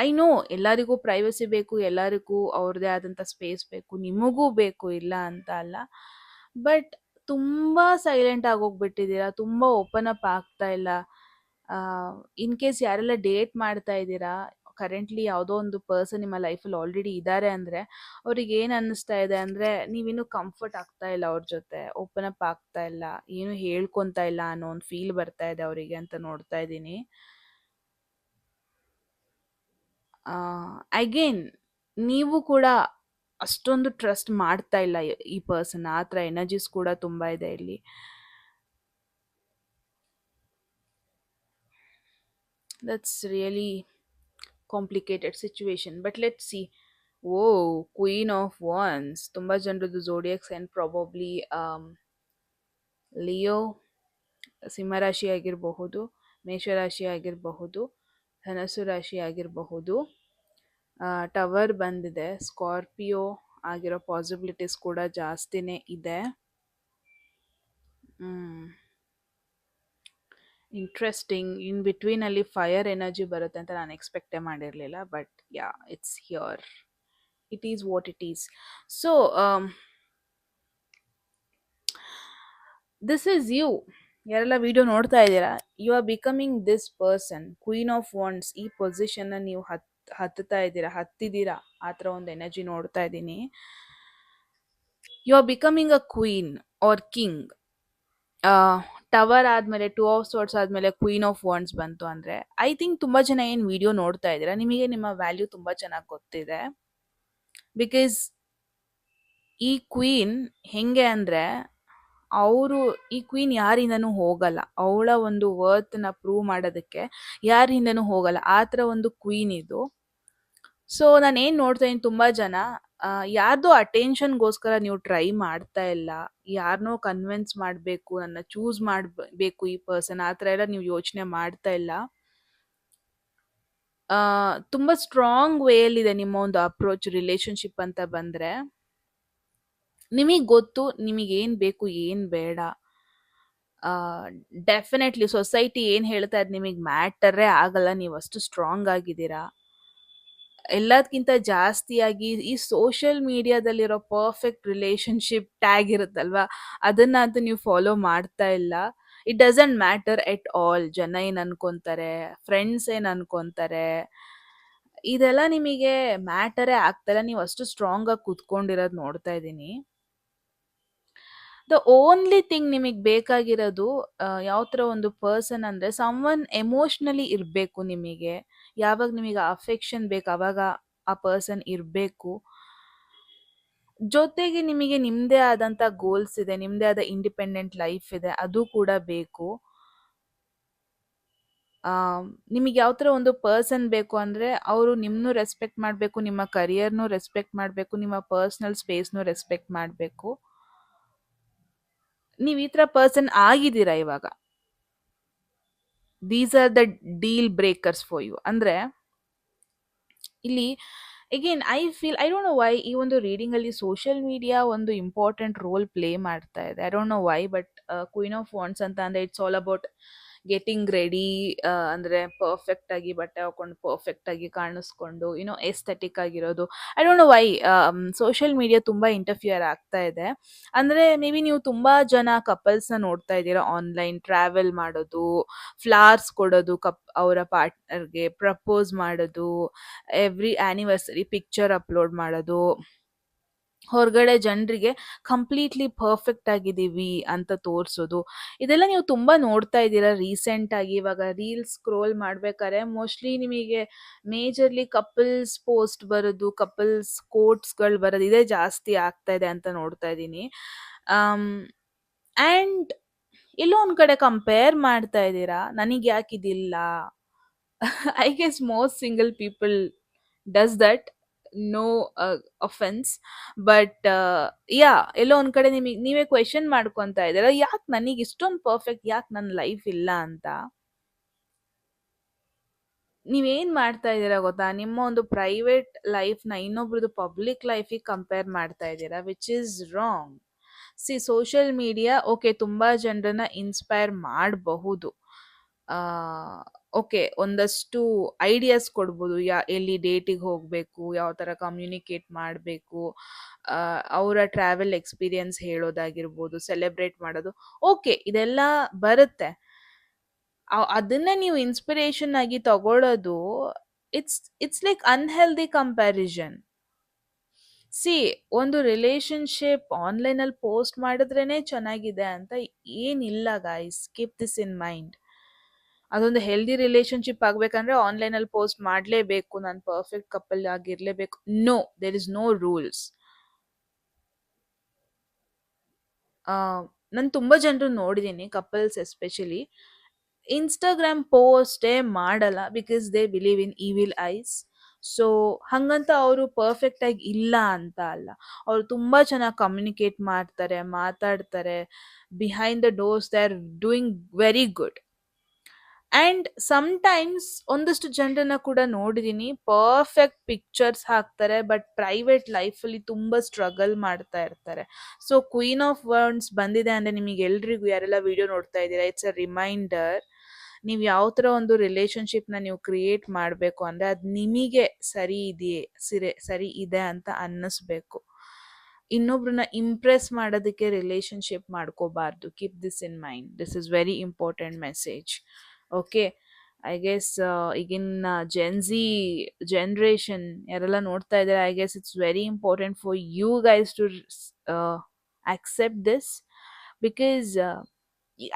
ಐ ನೋ ಎಲ್ಲರಿಗೂ ಪ್ರೈವಸಿ ಬೇಕು, ಎಲ್ಲರಿಗೂ ಅವ್ರದ್ದೇ ಆದಂಥ ಸ್ಪೇಸ್ ಬೇಕು, ನಿಮಗೂ ಬೇಕು, ಇಲ್ಲ ಅಂತ ಅಲ್ಲ. ಬಟ್ ತುಂಬ ಸೈಲೆಂಟ್ ಆಗೋಗ್ಬಿಟ್ಟಿದ್ದೀರಾ, ತುಂಬ ಓಪನ್ ಅಪ್ ಆಗ್ತಾ ಇಲ್ಲ. ಇನ್ ಕೇಸ್ ಯಾರೆಲ್ಲ ಡೇಟ್ ಮಾಡ್ತಾ ಇದ್ದೀರಾ, ಕರೆಂಟ್ಲಿ ಯಾವುದೋ ಒಂದು ಪರ್ಸನ್ ನಿಮ್ಮ ಲೈಫಲ್ಲಿ ಆಲ್ರೆಡಿ ಇದ್ದಾರೆ ಅಂದರೆ, ಅವ್ರಿಗೆ ಏನು ಅನ್ನಿಸ್ತಾ ಇದೆ ಅಂದರೆ, ನೀವಿನ್ನೂ ಕಂಫರ್ಟ್ ಆಗ್ತಾ ಇಲ್ಲ ಅವ್ರ ಜೊತೆ, ಓಪನ್ ಅಪ್ ಆಗ್ತಾ ಇಲ್ಲ, ಏನು ಹೇಳ್ಕೊತಾ ಇಲ್ಲ ಅನ್ನೋ ಒಂದು ಫೀಲ್ ಬರ್ತಾ ಇದೆ ಅವರಿಗೆ ಅಂತ ನೋಡ್ತಾ ಇದ್ದೀನಿ. ಅಗೇನ್ ನೀವು ಕೂಡ ಅಷ್ಟೊಂದು ಟ್ರಸ್ಟ್ ಮಾಡ್ತಾ ಇಲ್ಲ ಈ ಪರ್ಸನ್. ಆ ಥರ ಎನರ್ಜೀಸ್ ಕೂಡ ತುಂಬ ಇದೆ ಇಲ್ಲಿ. That's really complicated situation, but let see. Oh, queen of wands. ತುಂಬ ಜನರದ್ದು ಝೋಡಿಯಾಕ್ ಸೈನ್ ಪ್ರಾಬಬ್ಲಿ ಲಿಯೋ, ಸಿಂಹರಾಶಿ ಆಗಿರಬಹುದು, ಮೇಷರಾಶಿ ಆಗಿರಬಹುದು, ಧನಸ್ಸು ರಾಶಿ ಆಗಿರಬಹುದು. ಟವರ್ ಬಂದಿದೆ, ಸ್ಕಾರ್ಪಿಯೋ ಆಗಿರೋ ಪಾಸಿಬಿಲಿಟೀಸ್ ಕೂಡ ಜಾಸ್ತಿನೇ ಇದೆ. ಇಂಟ್ರೆಸ್ಟಿಂಗ್. ಇನ್ ಬಿಟ್ವೀನ್ ಅಲ್ಲಿ ಫೈರ್ ಎನರ್ಜಿ ಬರುತ್ತೆ ಅಂತ ನಾನು ಎಕ್ಸ್ಪೆಕ್ಟೇ ಮಾಡಿರಲಿಲ್ಲ, but yeah, it's here. It is what it is. So this is you. ಯಾರೆಲ್ಲ ವಿಡಿಯೋ ನೋಡ್ತಾ ಇದ್ದೀರಾ, you are becoming this person. Queen of wands ಈ ಪೊಸಿಷನ್ನ ನೀವು ಹತ್ತಿದ್ದೀರಾ. ಆ ಥರ ಒಂದು ಎನರ್ಜಿ ನೋಡ್ತಾ ಇದ್ದೀನಿ. You are becoming a queen or king. Tower ಆದಮೇಲೆ, ಟೂ ಆಫ್ ಸೋರ್ಟ್ಸ್ ಆದಮೇಲೆ ಕ್ವೀನ್ ಆಫ್ ವಾಂಡ್ಸ್ ಬಂತು ಅಂದರೆ, ಐ ಥಿಂಕ್ ತುಂಬ ಜನ ಏನು ವಿಡಿಯೋ ನೋಡ್ತಾ ಇದ್ದೀರಾ, ನಿಮಗೆ ನಿಮ್ಮ ವ್ಯಾಲ್ಯೂ ತುಂಬ ಚೆನ್ನಾಗಿ ಗೊತ್ತಿದೆ. ಬಿಕಾಸ್ ಈ ಕ್ವೀನ್ ಹೆಂಗೆ ಅಂದರೆ, ಈ ಕ್ವೀನ್ ಯಾರಿಂದನೂ ಹೋಗಲ್ಲ. ಅವಳ ಒಂದು ವರ್ತ್ನ ಪ್ರೂವ್ ಮಾಡೋದಕ್ಕೆ ಯಾರಿಂದನೂ ಹೋಗಲ್ಲ. ಆ ಥರ ಒಂದು ಕ್ವೀನ್ ಇದು. ಸೊ ನಾನು ಏನು ನೋಡ್ತಾ ಇದ್ದೀನಿ, ತುಂಬ ಜನ ಯಾರ್ದೋ ಅಟೆನ್ಷನ್ಗೋಸ್ಕರ ನೀವು ಟ್ರೈ ಮಾಡ್ತಾ ಇಲ್ಲ. ಯಾರನ್ನೋ ಕನ್ವಿನ್ಸ್ ಮಾಡಬೇಕು, ನನ್ನ ಚೂಸ್ ಮಾಡಬೇಕು ಈ ಪರ್ಸನ್, ಆ ಥರ ಎಲ್ಲ ನೀವು ಯೋಚನೆ ಮಾಡ್ತಾ ಇಲ್ಲ. ತುಂಬ ಸ್ಟ್ರಾಂಗ್ ವೇಯಲ್ಲಿದೆ ನಿಮ್ಮ ಒಂದು ಅಪ್ರೋಚ್ ರಿಲೇಶನ್ಶಿಪ್ ಅಂತ ಬಂದರೆ. ನಿಮಗೆ ಗೊತ್ತು ನಿಮಗೇನು ಬೇಕು, ಏನು ಬೇಡ. ಡೆಫಿನೆಟ್ಲಿ ಸೊಸೈಟಿ ಏನು ಹೇಳ್ತಾ ಇದೆ ನಿಮಗೆ ಮ್ಯಾಟರೇ ಆಗಲ್ಲ. ನೀವು ಅಷ್ಟು ಸ್ಟ್ರಾಂಗ್ ಆಗಿದ್ದೀರಾ. ಎಲ್ಲದಕ್ಕಿಂತ ಜಾಸ್ತಿಯಾಗಿ ಈ ಸೋಷಿಯಲ್ ಮೀಡಿಯಾದಲ್ಲಿರೋ ಪರ್ಫೆಕ್ಟ್ ರಿಲೇಶನ್ಶಿಪ್ ಟ್ಯಾಗ್ ಇರುತ್ತಲ್ವಾ, ಅದನ್ನಂತೂ ನೀವು ಫಾಲೋ ಮಾಡ್ತಾ ಇಲ್ಲ. It doesn't matter at all. ಜನ ಏನು ಅನ್ಕೊಂತಾರೆ, ಫ್ರೆಂಡ್ಸ್ ಏನು ಅನ್ಕೊಂತಾರೆ, ಇದೆಲ್ಲ ನಿಮಗೆ ಮ್ಯಾಟರೇ ಆಗ್ತಾಯಿಲ್ಲ. ನೀವು ಅಷ್ಟು ಸ್ಟ್ರಾಂಗ್ ಆಗಿ ಕೂತ್ಕೊಂಡಿರೋದು ನೋಡ್ತಾ ಇದ್ದೀನಿ. ದ ಓನ್ಲಿ ಥಿಂಗ್ ನಿಮಗೆ ಬೇಕಾಗಿರೋದು ಯಾವ ಥರ ಒಂದು ಪರ್ಸನ್ ಅಂದರೆ, ಸಮ್ವನ್ ಎಮೋಷ್ನಲಿ ಇರಬೇಕು ನಿಮಗೆ. ಯಾವಾಗ ನಿಮಗೆ ಅಫೆಕ್ಷನ್ ಬೇಕು ಆವಾಗ ಆ ಪರ್ಸನ್ ಇರಬೇಕು. ಜೊತೆಗೆ ನಿಮಗೆ ನಿಮ್ಮದೇ ಆದಂಥ ಗೋಲ್ಸ್ ಇದೆ, ನಿಮ್ಮದೇ ಆದ ಇಂಡಿಪೆಂಡೆಂಟ್ ಲೈಫ್ ಇದೆ, ಅದು ಕೂಡ ಬೇಕು. ನಿಮಗೆ ಯಾವ ಥರ ಒಂದು ಪರ್ಸನ್ ಬೇಕು ಅಂದರೆ, ಅವರು ನಿಮ್ಮನ್ನು ರೆಸ್ಪೆಕ್ಟ್ ಮಾಡಬೇಕು, ನಿಮ್ಮ ಕರಿಯರ್ನು ರೆಸ್ಪೆಕ್ಟ್ ಮಾಡಬೇಕು, ನಿಮ್ಮ ಪರ್ಸ್ನಲ್ ಸ್ಪೇಸ್ನು ರೆಸ್ಪೆಕ್ಟ್ ಮಾಡಬೇಕು. ನೀವು ಈ ಥರ ಪರ್ಸನ್ ಆಗಿದ್ದೀರಾ ಇವಾಗ. These are the deal breakers for you. ಅಂದರೆ ಇಲ್ಲಿ again I don't know why ಈ ಒಂದು ರೀಡಿಂಗಲ್ಲಿ ಸೋಷಿಯಲ್ ಮೀಡಿಯಾ ಒಂದು ಇಂಪಾರ್ಟೆಂಟ್ ರೋಲ್ ಪ್ಲೇ ಮಾಡ್ತಾ ಇದೆ. I don't know why, but queen of wands ಅಂತ ಅಂದರೆ it's all about getting ready. ಅಂದರೆ ಪರ್ಫೆಕ್ಟಾಗಿ ಬಟ್ಟೆ ಹಾಕೊಂಡು ಪರ್ಫೆಕ್ಟಾಗಿ ಕಾಣಿಸ್ಕೊಂಡು ಎಸ್ಥೆಟಿಕ್ ಆಗಿರೋದು. I don't know why social media ತುಂಬ ಇಂಟರ್ಫಿಯರ್ ಆಗ್ತಾ ಇದೆ. ಅಂದರೆ ಮೇ ಬಿ ನೀವು ತುಂಬ ಜನ ಕಪಲ್ಸ್ನ ನೋಡ್ತಾ ಇದ್ದೀರಾ ಆನ್ಲೈನ್ ಟ್ರಾವೆಲ್ ಮಾಡೋದು, ಫ್ಲವರ್ಸ್ ಕೊಡೋದು, ಅವರ ಪಾರ್ಟ್ನರ್ಗೆ ಪ್ರಪೋಸ್ ಮಾಡೋದು, ಎವ್ರಿ ಆ್ಯನಿವರ್ಸರಿ ಪಿಕ್ಚರ್ ಅಪ್ಲೋಡ್ ಮಾಡೋದು, ಹೊರಗಡೆ ಜನರಿಗೆ ಕಂಪ್ಲೀಟ್ಲಿ ಪರ್ಫೆಕ್ಟ್ ಆಗಿದ್ದೀವಿ ಅಂತ ತೋರಿಸೋದು. ಇದೆಲ್ಲ ನೀವು ತುಂಬ ನೋಡ್ತಾ ಇದ್ದೀರಾ ರೀಸೆಂಟಾಗಿ. ಇವಾಗ ರೀಲ್ಸ್ ಸ್ಕ್ರೋಲ್ ಮಾಡ್ಬೇಕಾದ್ರೆ ಮೋಸ್ಟ್ಲಿ ನಿಮಗೆ ಮೇಜರ್ಲಿ ಕಪಲ್ಸ್ ಪೋಸ್ಟ್ ಬರೋದು, ಕಪಲ್ಸ್ ಕೋಟ್ಸ್ಗಳು ಬರೋದು, ಇದೇ ಜಾಸ್ತಿ ಆಗ್ತಾ ಇದೆ ಅಂತ ನೋಡ್ತಾ ಇದ್ದೀನಿ. ಆ್ಯಂಡ್ ಎಲ್ಲೋ ಒಂದು ಕಡೆ ಕಂಪೇರ್ ಮಾಡ್ತಾ ಇದ್ದೀರಾ, ನನಗೆ ಯಾಕಿದಿಲ್ಲ. I guess most single people does that. No offense, but yeah, ಎಲ್ಲೋ ಒಂದು ಕಡೆ ನಿಮಗೆ ನೀವೇ ಕ್ವೆಶನ್ ಮಾಡ್ಕೊತಾ ಇದ್ದೀರಾ, ಯಾಕೆ ನನಗೆ ಇಷ್ಟೊಂದು ಪರ್ಫೆಕ್ಟ್, ಯಾಕೆ ನನ್ನ ಲೈಫ್ ಇಲ್ಲ ಅಂತ. ನೀವೇನು ಮಾಡ್ತಾ ಇದ್ದೀರಾ ಗೊತ್ತಾ, ನಿಮ್ಮ ಒಂದು ಪ್ರೈವೇಟ್ ಲೈಫ್ನ ಇನ್ನೊಬ್ರದ್ದು ಪಬ್ಲಿಕ್ ಲೈಫಿಗೆ ಕಂಪೇರ್ ಮಾಡ್ತಾ ಇದ್ದೀರಾ, which is wrong. Social media okay, ತುಂಬ ಜನರನ್ನ ಇನ್ಸ್ಪೈರ್ ಮಾಡಬಹುದು. ಓಕೆ, ಒಂದಷ್ಟು ಐಡಿಯಾಸ್ ಕೊಡ್ಬೋದು, ಎಲ್ಲಿ ಡೇಟಿಗೆ ಹೋಗಬೇಕು, ಯಾವ ಥರ ಕಮ್ಯುನಿಕೇಟ್ ಮಾಡಬೇಕು, ಅವರ ಟ್ರಾವೆಲ್ ಎಕ್ಸ್ಪೀರಿಯನ್ಸ್ ಹೇಳೋದಾಗಿರ್ಬೋದು, ಸೆಲೆಬ್ರೇಟ್ ಮಾಡೋದು, ಓಕೆ, ಇದೆಲ್ಲ ಬರುತ್ತೆ. ಅದನ್ನೇ ನೀವು ಇನ್ಸ್ಪಿರೇಷನ್ ಆಗಿ ತಗೊಳ್ಳೋದು, ಇಟ್ಸ್ ಲೈಕ್ ಅನ್ಹೆಲ್ದಿ ಕಂಪ್ಯಾರಿಸನ್. ಒಂದು ರಿಲೇಶನ್ಶಿಪ್ ಆನ್ಲೈನಲ್ಲಿ ಪೋಸ್ಟ್ ಮಾಡಿದ್ರೇನೆ ಚೆನ್ನಾಗಿದೆ ಅಂತ ಏನಿಲ್ಲ guys. Keep this in mind. ಅದೊಂದು ಹೆಲ್ದಿ ರಿಲೇಶನ್ಶಿಪ್ ಆಗಬೇಕಂದ್ರೆ ಆನ್ಲೈನಲ್ಲಿ ಪೋಸ್ಟ್ ಮಾಡಲೇಬೇಕು, ನಾನು ಪರ್ಫೆಕ್ಟ್ ಕಪಲ್ ಆಗಿರಲೇಬೇಕು. No, there is no rules. ನಾನು ತುಂಬ ಜನರು ನೋಡಿದ್ದೀನಿ, ಕಪಲ್ಸ್ ಎಸ್ಪೆಷಲಿ ಇನ್ಸ್ಟಾಗ್ರಾಮ್ ಪೋಸ್ಟೇ ಮಾಡಲ್ಲ because they believe in evil eyes. So ಹಂಗಂತ ಅವರು ಪರ್ಫೆಕ್ಟ್ ಆಗಿ ಇಲ್ಲ ಅಂತ ಅಲ್ಲ. ಅವ್ರು ತುಂಬಾ ಚೆನ್ನಾಗಿ ಕಮ್ಯುನಿಕೇಟ್ ಮಾಡ್ತಾರೆ, ಮಾತಾಡ್ತಾರೆ. Behind the doors they are doing very good. And sometimes ಒಂದಷ್ಟು ಜನರನ್ನ ಕೂಡ ನೋಡಿದ್ದೀನಿ, ಪರ್ಫೆಕ್ಟ್ ಪಿಕ್ಚರ್ಸ್ ಹಾಕ್ತಾರೆ, ಬಟ್ ಪ್ರೈವೇಟ್ ಲೈಫಲ್ಲಿ ತುಂಬ ಸ್ಟ್ರಗಲ್ ಮಾಡ್ತಾ ಇರ್ತಾರೆ. ಸೊ ಕ್ವೀನ್ ಆಫ್ ವರ್ಡ್ಸ್ ಬಂದಿದೆ ಅಂದರೆ ನಿಮಗೆಲ್ರಿಗೂ, ಯಾರೆಲ್ಲ ವಿಡಿಯೋ ನೋಡ್ತಾ ಇದ್ದೀರಾ, ಇಟ್ಸ್ ಅ ರಿಮೈಂಡರ್. ನೀವು ಯಾವ ಥರ ಒಂದು ರಿಲೇಷನ್ಶಿಪ್ನ ನೀವು ಕ್ರಿಯೇಟ್ ಮಾಡಬೇಕು ಅಂದರೆ ಅದು ನಿಮಗೆ ಸರಿ ಇದೆಯೇ, ಸರಿ ಇದೆ ಅಂತ ಅನ್ನಿಸ್ಬೇಕು. ಇನ್ನೊಬ್ರನ್ನ ಇಂಪ್ರೆಸ್ ಮಾಡೋದಕ್ಕೆ ರಿಲೇಶನ್ಶಿಪ್ ಮಾಡ್ಕೋಬಾರ್ದು. Keep this in mind. This is very important message. Okay, I guess ಈಗಿನ ಜೆನ್ಝಿ ಜನ್ರೇಷನ್ ಯಾರೆಲ್ಲ ನೋಡ್ತಾ ಇದ್ದಾರೆ, I guess it's very important for you guys to accept this because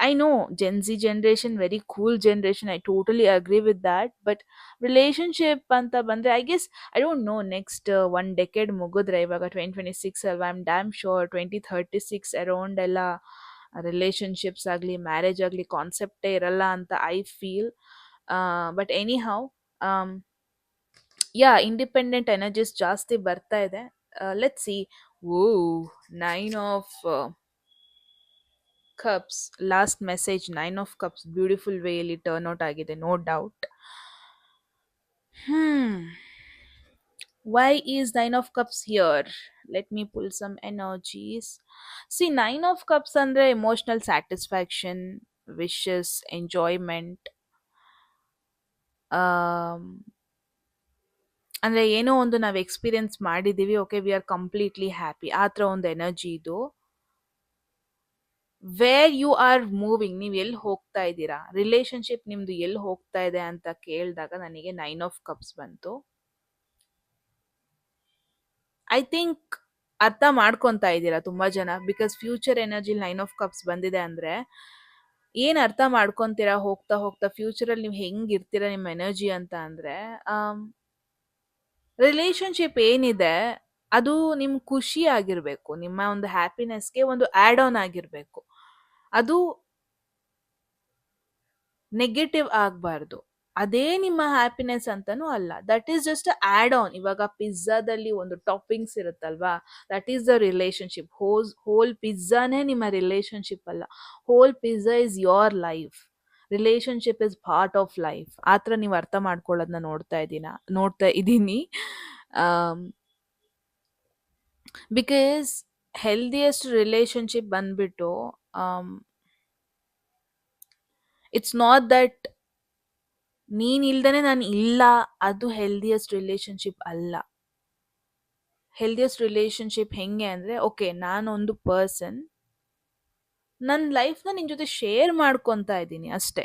I know Gen Z generation very cool generation. I totally agree with that. But relationship anta bandre, I guess I don't know next one decade mugudre ivaga 2026 alva. I'm damn sure 2036 around ಎಲ್ಲ relationships ಆಗಲಿ marriage ಆಗಲಿ ಕಾನ್ಸೆಪ್ಟೇ ಇರಲ್ಲ ಅಂತ I feel. But anyhow, yeah independent energies ಜಾಸ್ತಿ ಬರ್ತಾ ಇದೆ. Let's see. Oh, 9 of cups, last message 9 of cups beautiful ವೇಯಲ್ಲಿ ಟರ್ನ್ ಔಟ್ ಆಗಿದೆ, no doubt. Why is 9 of cups here? Let me pull some energies. See, 9 of cups andre emotional satisfaction, wishes, enjoyment. um ಅಂದ್ರೆ ಏನೋ ಒಂದು ನಾವು experience ಮಾಡಿದೀವಿ, okay, we are completely happy, ಆ ಥರ ಒಂದು ಎನರ್ಜಿ ಇದು. ವೇರ್ ಯು ಆರ್ ಮೂವಿಂಗ್, ನೀವು ಎಲ್ಲಿ ಹೋಗ್ತಾ ಇದ್ದೀರಾ, ರಿಲೇಶನ್ಶಿಪ್ ನಿಮ್ದು ಎಲ್ಲಿ ಹೋಗ್ತಾ ಇದೆ ಅಂತ ಕೇಳಿದಾಗ ನನಗೆ 9 of cups ಬಂತು. ಐ ಥಿಂಕ್ ಅರ್ಥ ಮಾಡ್ಕೊತಾ ಇದ್ದೀರಾ ತುಂಬಾ ಜನ, because future energy 9 of cups ಬಂದಿದೆ ಅಂದ್ರೆ ಏನ್ ಅರ್ಥ ಮಾಡ್ಕೊಂತೀರಾ ಹೋಗ್ತಾ ಹೋಗ್ತಾ ಫ್ಯೂಚರಲ್ಲಿ ನೀವು ಹೆಂಗಿರ್ತೀರಾ ನಿಮ್ಮ ಎನರ್ಜಿ ಅಂತ ಅಂದ್ರೆ, ರಿಲೇಶನ್ಶಿಪ್ ಏನಿದೆ ಅದು ನಿಮ್ ಖುಷಿ ಆಗಿರ್ಬೇಕು, ನಿಮ್ಮ ಒಂದು ಹ್ಯಾಪಿನೆಸ್ಗೆ ಒಂದು ಆಡ್ ಆನ್ ಆಗಿರ್ಬೇಕು. ಅದು ನೆಗೆಟಿವ್ ಆಗಬಾರ್ದು. ಅದೇ ನಿಮ್ಮ ಹ್ಯಾಪಿನೆಸ್ ಅಂತಾನೂ ಅಲ್ಲ. That is just add on. ಇವಾಗ ಪಿಜ್ಜಾದಲ್ಲಿ ಒಂದು ಟಾಪಿಂಗ್ಸ್ ಇರುತ್ತಲ್ವಾ, that is the relationship. Whole ಪಿಜ್ಜಾನೇ ನಿಮ್ಮ ರಿಲೇಶನ್ಶಿಪ್ ಅಲ್ಲ. Whole pizza is your life. Relationship is part of life. ಆ ಥರ ನೀವು ಅರ್ಥ ಮಾಡ್ಕೊಳ್ಳೋದನ್ನ ನೋಡ್ತಾ ಇದ್ದೀನಿ. ಬಿಕಾಸ್ ಹೆಲ್ದಿಯೆಸ್ಟ್ ರಿಲೇಶನ್ಶಿಪ್ ಬಂದ್ಬಿಟ್ಟು, ಇಟ್ಸ್ ನಾಟ್ ದಟ್ ನೀನ್ ಇಲ್ದೇನೆ ನಾನು ಇಲ್ಲ, ಅದು ಹೆಲ್ದಿಯೆಸ್ಟ್ ರಿಲೇಶನ್ಶಿಪ್ ಅಲ್ಲ. ಹೆಲ್ದಿಯೆಸ್ಟ್ ರಿಲೇಶನ್ಶಿಪ್ ಹೆಂಗೆ ಅಂದ್ರೆ, ಓಕೆ, ನಾನೊಂದು ಪರ್ಸನ್ ನನ್ನ ಲೈಫ್ನ ನಿನ್ ಜೊತೆ ಶೇರ್ ಮಾಡ್ಕೊತಾ ಇದ್ದೀನಿ ಅಷ್ಟೇ.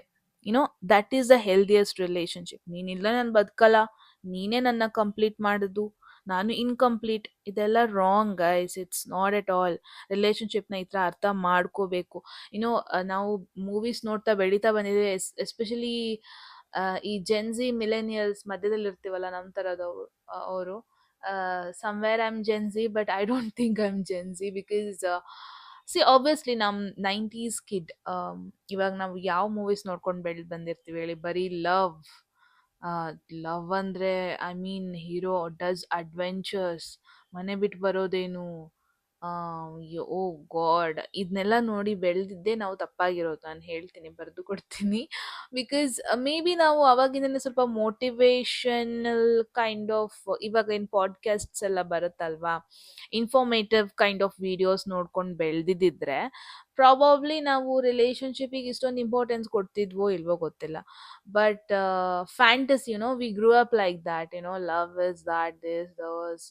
That is the healthiest relationship. ನೀನಿಲ್ಲ ನಾನು ಬದುಕಲ್ಲ, ನೀನೇ ನನ್ನ ಕಂಪ್ಲೀಟ್ ಮಾಡೋದು, ನಾನು ಇನ್ಕಂಪ್ಲೀಟ್, ಇದೆಲ್ಲ wrong guys. It's not at all. ರಿಲೇಶನ್ಶಿಪ್ನ ಈ ಥರ ಅರ್ಥ ಮಾಡ್ಕೋಬೇಕು. ನಾವು ಮೂವೀಸ್ ನೋಡ್ತಾ ಬೆಳೀತಾ ಬಂದಿದ್ದೀವಿ, ಎಸ್ಪೆಷಲಿ ಈ ಜೆನ್ಝಿ ಮಿಲೆನಿಯಲ್ಸ್ ಮಧ್ಯದಲ್ಲಿ ಇರ್ತೀವಲ್ಲ ನಮ್ಮ ಥರದವರು, ಅವರು somewhere I am Gen Z, but I don't think I am Gen Z because see obviously ನಮ್ಮ 90s ಕಿಡ್. ಇವಾಗ ನಾವು ಯಾವ ಮೂವೀಸ್ ನೋಡ್ಕೊಂಡು ಬೆಳೆದು ಬಂದಿರ್ತೀವಿ ಹೇಳಿ, ಬರೀ ಲವ್. ಲವ್ ಅಂದರೆ I mean hero does adventures, ಮನೆ ಬಿಟ್ಟು ಬರೋದೇನು, ಓ ಗಾಡ್, ಇದನ್ನೆಲ್ಲ ನೋಡಿ ಬೆಳೆದಿದ್ದೇ ನಾವು ತಪ್ಪಾಗಿರೋದು. ನಾನು ಹೇಳ್ತೀನಿ, ಬರೆದು ಕೊಡ್ತೀನಿ. ಬಿಕಾಸ್ ಮೇ ಬಿ ನಾವು ಅವಾಗಿಂದನೇ ಸ್ವಲ್ಪ ಮೋಟಿವೇಶನಲ್ ಕೈಂಡ್ ಆಫ್, ಇವಾಗ ಏನು ಪಾಡ್ಕಾಸ್ಟ್ಸ್ ಎಲ್ಲ ಬರುತ್ತಲ್ವಾ, ಇನ್ಫಾರ್ಮೇಟಿವ್ ಕೈಂಡ್ ಆಫ್ ವಿಡಿಯೋಸ್ ನೋಡ್ಕೊಂಡು ಬೆಳೆದಿದ್ದಿದ್ರೆ ಪ್ರಾಬಬ್ಲಿ ನಾವು ರಿಲೇಶನ್ಶಿಪ್ಪಿಗೆ ಇಷ್ಟೊಂದು ಇಂಪಾರ್ಟೆನ್ಸ್ ಕೊಡ್ತಿದ್ವೋ ಇಲ್ವೋ ಗೊತ್ತಿಲ್ಲ. But fantasy, we grew up like that, love is that, this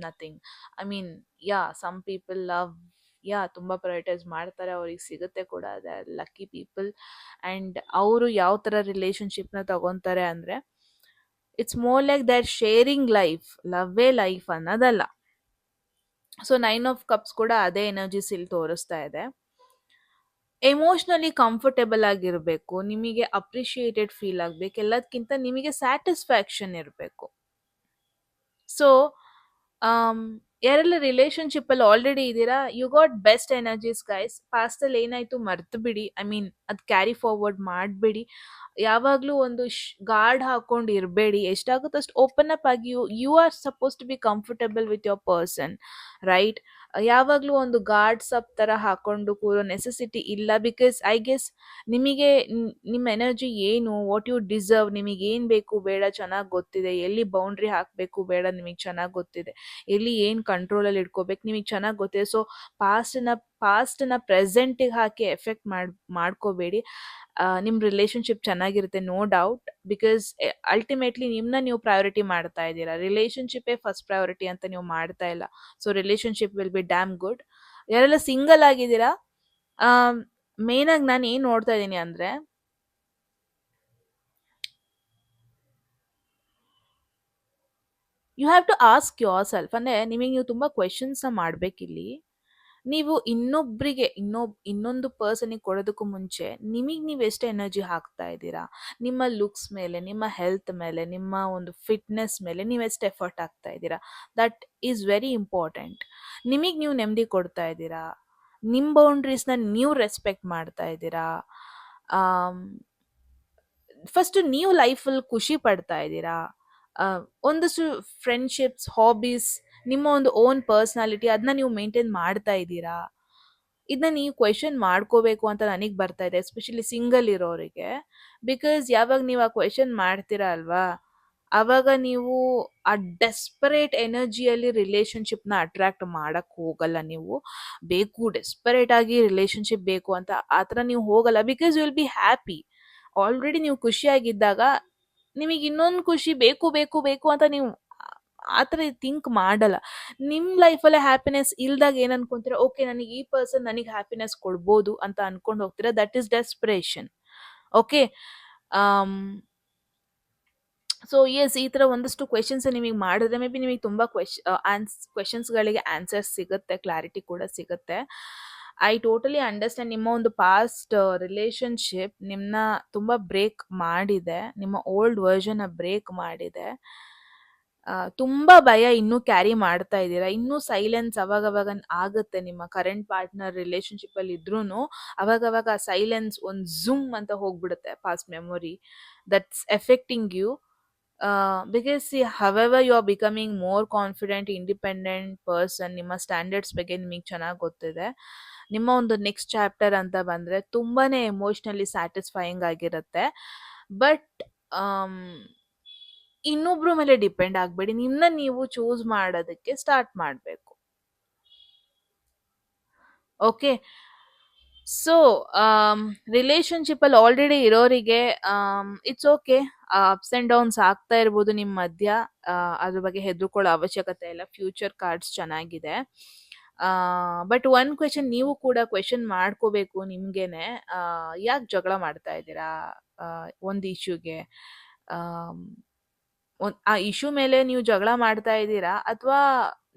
nothing. I mean, yeah, some people love, yeah, ತುಂಬ ಪ್ರಯೋರಿಟೈಸ್ ಮಾಡ್ತಾರೆ, ಅವ್ರಿಗೆ ಸಿಗುತ್ತೆ ಕೂಡ, ಅದೇ ಲಕ್ಕಿ ಪೀಪಲ್. ಆ್ಯಂಡ್ ಅವರು ಯಾವ ಥರ ರಿಲೇಶನ್ಶಿಪ್ನ ತಗೊತಾರೆ ಅಂದರೆ, it's more like that sharing life, ಲವ್ವೇ ಲೈಫ್ ಅನ್ನೋದಲ್ಲ. ಸೊ 9 of cups ಕೂಡ ಅದೇ ಎನರ್ಜಿಸ್ ಇಲ್ಲಿ ತೋರಿಸ್ತಾ ಇದೆ. ಎಮೋಷ್ನಲಿ ಕಂಫರ್ಟೇಬಲ್ ಆಗಿರಬೇಕು, ನಿಮಗೆ ಅಪ್ರಿಷಿಯೇಟೆಡ್ ಫೀಲ್ ಆಗಬೇಕು, ಎಲ್ಲದಕ್ಕಿಂತ ನಿಮಗೆ ಸ್ಯಾಟಿಸ್ಫ್ಯಾಕ್ಷನ್ ಇರಬೇಕು. ಸೊ ಯಾರೆಲ್ಲ ರಿಲೇಶನ್ಶಿಪ್ ಅಲ್ಲಿ ಆಲ್ರೆಡಿ ಇದ್ದೀರಾ, you got best energies guys. Past ಅಲ್ಲಿ ಏನಾಯ್ತು ಮರ್ತು ಬಿಡಿ, ಐ ಮೀನ್ ಅದ್ ಕ್ಯಾರಿ ಫಾರ್ವರ್ಡ್ ಮಾಡಬೇಡಿ. ಯಾವಾಗ್ಲೂ ಒಂದು ಗಾರ್ಡ್ ಹಾಕೊಂಡು ಇರಬೇಡಿ. ಎಷ್ಟಾಗುತ್ತೋ ಅಷ್ಟು ಓಪನ್ ಅಪ್ ಆಗಿ, you you are suppose to be comfortable with your person, right? ಯಾವಾಗ್ಲೂ ಒಂದು ಗಾರ್ಡ್ಸ್ ಅಪ್ ತರ ಹಾಕೊಂಡು ಕೂರೋ ನೆಸೆಸಿಟಿ ಇಲ್ಲ. ಬಿಕಾಸ್ ಐ ಗೆಸ್ ನಿಮಗೆ ನಿಮ್ಮ ಎನರ್ಜಿ ಏನು, ವಾಟ್ ಯು ಡಿಸರ್ವ್, ನಿಮಗೆ ಏನ್ ಬೇಕು ಬೇಡ ಚೆನ್ನಾಗಿ ಗೊತ್ತಿದೆ. ಎಲ್ಲಿ ಬೌಂಡ್ರಿ ಹಾಕಬೇಕು ಬೇಡ ನಿಮಗೆ ಚೆನ್ನಾಗಿ ಗೊತ್ತಿದೆ. ಎಲ್ಲಿ ಏನು ಕಂಟ್ರೋಲಲ್ಲಿ ಇಟ್ಕೋಬೇಕು ನಿಮಗೆ ಚೆನ್ನಾಗಿ ಗೊತ್ತಿದೆ. ಸೊ ಪಾಸ್ಟ್ನ ಪ್ರೆಸೆಂಟಿಗೆ ಹಾಕಿ ಎಫೆಕ್ಟ್ ಮಾಡ್ಕೋಬೇಡಿ. ನಿಮ್ಮ ರಿಲೇಶನ್ಶಿಪ್ ಚೆನ್ನಾಗಿರುತ್ತೆ, ನೋ ಡೌಟ್. ಬಿಕಾಸ್ ಅಲ್ಟಿಮೇಟ್ಲಿ ನಿಮ್ಮನ್ನ ನೀವು ಪ್ರಯಾರಿಟಿ ಮಾಡ್ತಾ ಇದ್ದೀರಾ. ರಿಲೇಶನ್ಶಿಪ್ಪೇ ಫಸ್ಟ್ ಪ್ರಯಾರಿಟಿ ಅಂತ ನೀವು ಮಾಡ್ತಾ ಇಲ್ಲ. So relationship will be damn good. ಯಾರೆಲ್ಲ ಸಿಂಗಲ್ ಆಗಿದ್ದೀರಾ, ಮೇನ್ ಆಗಿ ನಾನು ಏನು ನೋಡ್ತಾ ಇದ್ದೀನಿ ಅಂದರೆ, you have to ask yourself. ಅಂದರೆ ನಿಮಗೆ ನೀವು ತುಂಬ ಕ್ವೆಶನ್ಸ್ನ ಮಾಡಬೇಕಿಲ್ಲಿ. ನೀವು ಇನ್ನೊಬ್ಬರಿಗೆ ಇನ್ನೊಂದು ಪರ್ಸನಿಗೆ ಕೊಡೋದಕ್ಕೂ ಮುಂಚೆ ನಿಮಗೆ ನೀವು ಎಷ್ಟು ಎನರ್ಜಿ ಹಾಕ್ತಾ ಇದ್ದೀರಾ, ನಿಮ್ಮ ಲುಕ್ಸ್ ಮೇಲೆ, ನಿಮ್ಮ ಹೆಲ್ತ್ ಮೇಲೆ, ನಿಮ್ಮ ಒಂದು ಫಿಟ್ನೆಸ್ ಮೇಲೆ ನೀವು ಎಷ್ಟು ಎಫರ್ಟ್ ಹಾಕ್ತಾ ಇದ್ದೀರಾ, ದಟ್ ಈಸ್ ವೆರಿ ಇಂಪಾರ್ಟೆಂಟ್. ನಿಮಗೆ ನೀವು ನೆಮ್ಮದಿ ಕೊಡ್ತಾ ಇದ್ದೀರಾ, ನಿಮ್ಮ ಬೌಂಡ್ರೀಸ್ನ ನೀವು ರೆಸ್ಪೆಕ್ಟ್ ಮಾಡ್ತಾ ಇದ್ದೀರಾ, ಫಸ್ಟ್ ನೀವು ಲೈಫಲ್ಲಿ ಖುಷಿ ಪಡ್ತಾ ಇದ್ದೀರಾ, ಒಂದಷ್ಟು ಫ್ರೆಂಡ್ಶಿಪ್ಸ್, ಹಾಬೀಸ್, ನಿಮ್ಮ ಒಂದು ಓನ್ ಪರ್ಸ್ನಾಲಿಟಿ ಅದನ್ನ ನೀವು ಮೇಂಟೈನ್ ಮಾಡ್ತಾ ಇದ್ದೀರಾ, ಇದನ್ನ ನೀವು ಕ್ವೆಶನ್ ಮಾಡ್ಕೋಬೇಕು ಅಂತ ನನಗೆ ಬರ್ತಾ ಇದೆ, ಎಸ್ಪೆಷಲಿ ಸಿಂಗಲ್ ಇರೋರಿಗೆ. ಬಿಕಾಸ್ ಯಾವಾಗ ನೀವು ಆ ಕ್ವೆಶನ್ ಮಾಡ್ತೀರಾ ಅಲ್ವಾ, ಆವಾಗ ನೀವು ಆ ಡೆಸ್ಪರೇಟ್ ಎನರ್ಜಿಯಲ್ಲಿ ರಿಲೇಶನ್ಶಿಪ್ನ ಅಟ್ರಾಕ್ಟ್ ಮಾಡಕ್ ಹೋಗಲ್ಲ. ನೀವು ಡೆಸ್ಪರೇಟ್ ಆಗಿ ರಿಲೇಶನ್ಶಿಪ್ ಬೇಕು ಅಂತ ಆ ಥರ ನೀವು ಹೋಗಲ್ಲ. Because you will be happy. Already ನೀವು ಖುಷಿಯಾಗಿದ್ದಾಗ ನಿಮಗೆ ಇನ್ನೊಂದು ಖುಷಿ ಬೇಕು ಬೇಕು ಬೇಕು ಅಂತ ನೀವು ಆ ಥರ ಥಿಂಕ್ ಮಾಡಲ್ಲ. ನಿಮ್ಮ ಲೈಫಲ್ಲೇ ಹ್ಯಾಪಿನೆಸ್ ಇಲ್ದಾಗ ಏನು ಅನ್ಕೊಂತೀರಾ, ಓಕೆ ನನಗೆ ಈ ಪರ್ಸನ್ ನನಗೆ ಹ್ಯಾಪಿನೆಸ್ ಕೊಡ್ಬೋದು ಅಂತ ಅನ್ಕೊಂಡು ಹೋಗ್ತೀರಾ. That is desperation. Okay. So yes, ಈ ಥರ ಒಂದಷ್ಟು ಕ್ವೆಶನ್ಸ್ ನಿಮಗೆ ಮಾಡಿದ್ರೆ ಮೇ ಬಿ ನಿಮಗೆ ತುಂಬ ಕ್ವೆಶನ್ಸ್ಗಳಿಗೆ ಆನ್ಸರ್ಸ್ ಸಿಗುತ್ತೆ, ಕ್ಲಾರಿಟಿ ಕೂಡ ಸಿಗುತ್ತೆ. I totally understand. ನಿಮ್ಮ ಒಂದು ಪಾಸ್ಟ್ ರಿಲೇಶನ್ಶಿಪ್ ನಿಮ್ಮನ್ನ ತುಂಬ ಬ್ರೇಕ್ ಮಾಡಿದೆ, ನಿಮ್ಮ ಓಲ್ಡ್ ವರ್ಷನ್ನ ಬ್ರೇಕ್ ಮಾಡಿದೆ. ತುಂಬ ಭಯ ಇನ್ನೂ ಕ್ಯಾರಿ ಮಾಡ್ತಾ ಇದ್ದೀರಾ. ಇನ್ನೂ ಸೈಲೆನ್ಸ್ ಅವಾಗವಾಗ ಆಗುತ್ತೆ ನಿಮ್ಮ ಕರೆಂಟ್ ಪಾರ್ಟ್ನರ್ ರಿಲೇಶನ್ಶಿಪ್ಪಲ್ಲಿ ಇದ್ರೂ. ಅವಾಗವಾಗ ಆ ಸೈಲೆನ್ಸ್ ಒಂದು ಝೂಮ್ ಅಂತ ಹೋಗ್ಬಿಡುತ್ತೆ, past memory that's affecting you. Because however you are becoming more confident, independent person, ನಿಮ್ಮ ಸ್ಟ್ಯಾಂಡರ್ಡ್ಸ್ ಬಗ್ಗೆ ನಿಮಗೆ ಚೆನ್ನಾಗಿ ಗೊತ್ತಿದೆ. ನಿಮ್ಮ ಒಂದು ನೆಕ್ಸ್ಟ್ ಚಾಪ್ಟರ್ ಅಂತ ಬಂದರೆ ತುಂಬಾ ಎಮೋಷ್ನಲಿ ಸ್ಯಾಟಿಸ್ಫೈಯಿಂಗ್ ಆಗಿರುತ್ತೆ. ಬಟ್ ಇನ್ನೊಬ್ರ ಮೇಲೆ ಡಿಪೆಂಡ್ ಆಗಬೇಡಿ, ನಿಮ್ಮನ್ನ ನೀವು ಚೂಸ್ ಮಾಡೋದಕ್ಕೆ ಸ್ಟಾರ್ಟ್ ಮಾಡಬೇಕು. ಓಕೆ. ಸೊ ರಿಲೇಶನ್ಶಿಪ್ಪಲ್ಲಿ ಆಲ್ರೆಡಿ ಇರೋರಿಗೆ it's okay, ups and downs ಆಗ್ತಾ ಇರ್ಬೋದು ನಿಮ್ಮ ಮಧ್ಯ. ಅದ್ರ ಬಗ್ಗೆ ಹೆದರ್ಕೊಳ್ಳೋ ಅವಶ್ಯಕತೆ ಇಲ್ಲ. ಫ್ಯೂಚರ್ ಕಾರ್ಡ್ಸ್ ಚೆನ್ನಾಗಿದೆ. ಬಟ್ ಒನ್ ಕ್ವೆಶನ್ ನೀವು ಕೂಡ ಕ್ವೆಶನ್ ಮಾಡ್ಕೋಬೇಕು ನಿಮಗೇನೆ, ಯಾಕೆ ಜಗಳ ಮಾಡ್ತಾ ಇದ್ದೀರಾ ಒಂದು ಇಶ್ಯೂಗೆ? ಆ ಇಶ್ಯೂ ಮೇಲೆ ನೀವು ಜಗಳ ಮಾಡ್ತಾ ಇದ್ದೀರಾ, ಅಥವಾ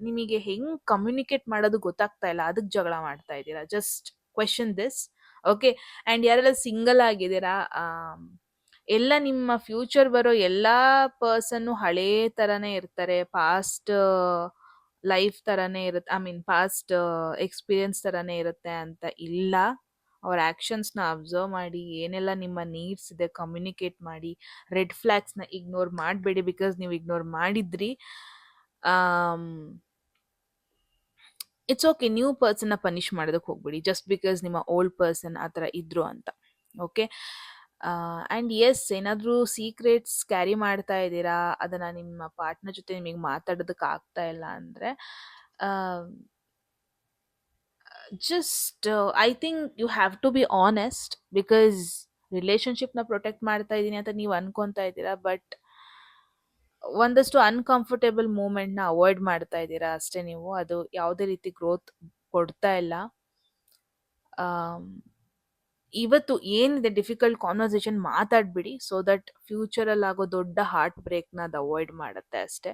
ನಿಮಗೆ ಹೆಂಗ್ ಕಮ್ಯುನಿಕೇಟ್ ಮಾಡೋದು ಗೊತ್ತಾಗ್ತಾ ಇಲ್ಲ ಅದಕ್ಕೆ ಜಗಳ ಮಾಡ್ತಾ ಇದ್ದೀರಾ? Just question this. Okay. And ಯಾರೆಲ್ಲ ಸಿಂಗಲ್ ಆಗಿದ್ದೀರಾ, ಎಲ್ಲ ನಿಮ್ಮ ಫ್ಯೂಚರ್ ಬರೋ ಎಲ್ಲ ಪರ್ಸನ್ನು ಹಳೇ ಥರನೇ ಇರ್ತಾರೆ, ಪಾಸ್ಟ್ ಲೈಫ್ ಥರನೇ ಇರುತ್ತೆ, ಐ ಮೀನ್ ಪಾಸ್ಟ್ ಎಕ್ಸ್ಪೀರಿಯನ್ಸ್ ಥರನೇ ಇರುತ್ತೆ ಅಂತ ಇಲ್ಲ. ಅವ್ರ ಆ್ಯಕ್ಷನ್ಸ್ನ ಅಬ್ಸರ್ವ್ ಮಾಡಿ, ಏನೆಲ್ಲ ನಿಮ್ಮ ನೀಡ್ಸ್ ಇದೆ ಕಮ್ಯುನಿಕೇಟ್ ಮಾಡಿ. ರೆಡ್ ಫ್ಲ್ಯಾಗ್ಸ್ನ ಇಗ್ನೋರ್ ಮಾಡಬೇಡಿ, ಬಿಕಾಸ್ ನೀವು ಇಗ್ನೋರ್ ಮಾಡಿದ್ರಿ. ಇಟ್ಸ್ ಓಕೆ, ನ್ಯೂ ಪರ್ಸನ್ನ ಪನಿಷ್ ಮಾಡೋದಕ್ಕೆ ಹೋಗ್ಬೇಡಿ ಜಸ್ಟ್ ಬಿಕಾಸ್ ನಿಮ್ಮ ಓಲ್ಡ್ ಪರ್ಸನ್ ಆ ಥರ ಇದ್ರು ಅಂತ. ಓಕೆ. ಆ್ಯಂಡ್ ಎಸ್, ಏನಾದರೂ ಸೀಕ್ರೆಟ್ಸ್ ಕ್ಯಾರಿ ಮಾಡ್ತಾ ಇದ್ದೀರಾ, ಅದನ್ನು ನಿಮ್ಮ ಪಾರ್ಟ್ನರ್ ಜೊತೆ ನಿಮಗೆ ಮಾತಾಡೋದಕ್ಕೆ ಆಗ್ತಾ ಇಲ್ಲ ಅಂದರೆ, just I think you have to be honest, because ರಿಲೇಶನ್ಶಿಪ್ನ ಪ್ರೊಟೆಕ್ಟ್ ಮಾಡ್ತಾ ಇದ್ದೀನಿ ಅಂತ ನೀವು ಅನ್ಕೊತಾ ಇದ್ದೀರಾ, ಬಟ್ ಒಂದಷ್ಟು ಅನ್ಕಂಫರ್ಟೇಬಲ್ ಮೂಮೆಂಟ್ನ ಅವಾಯ್ಡ್ ಮಾಡ್ತಾ ಇದ್ದೀರಾ ಅಷ್ಟೇ ನೀವು. ಅದು ಯಾವುದೇ ರೀತಿ ಗ್ರೋತ್ ಕೊಡ್ತಾ ಇಲ್ಲ. ಇವತ್ತು ಏನಿದೆ ಡಿಫಿಕಲ್ಟ್ ಕಾನ್ವರ್ಸೇಷನ್ ಮಾತಾಡ್ಬಿಡಿ, ಸೊ ದಟ್ ಫ್ಯೂಚರಲ್ಲಿ ಆಗೋ ದೊಡ್ಡ ಹಾರ್ಟ್ ಬ್ರೇಕ್ನ ಅದು ಅವಾಯ್ಡ್ ಮಾಡುತ್ತೆ ಅಷ್ಟೇ.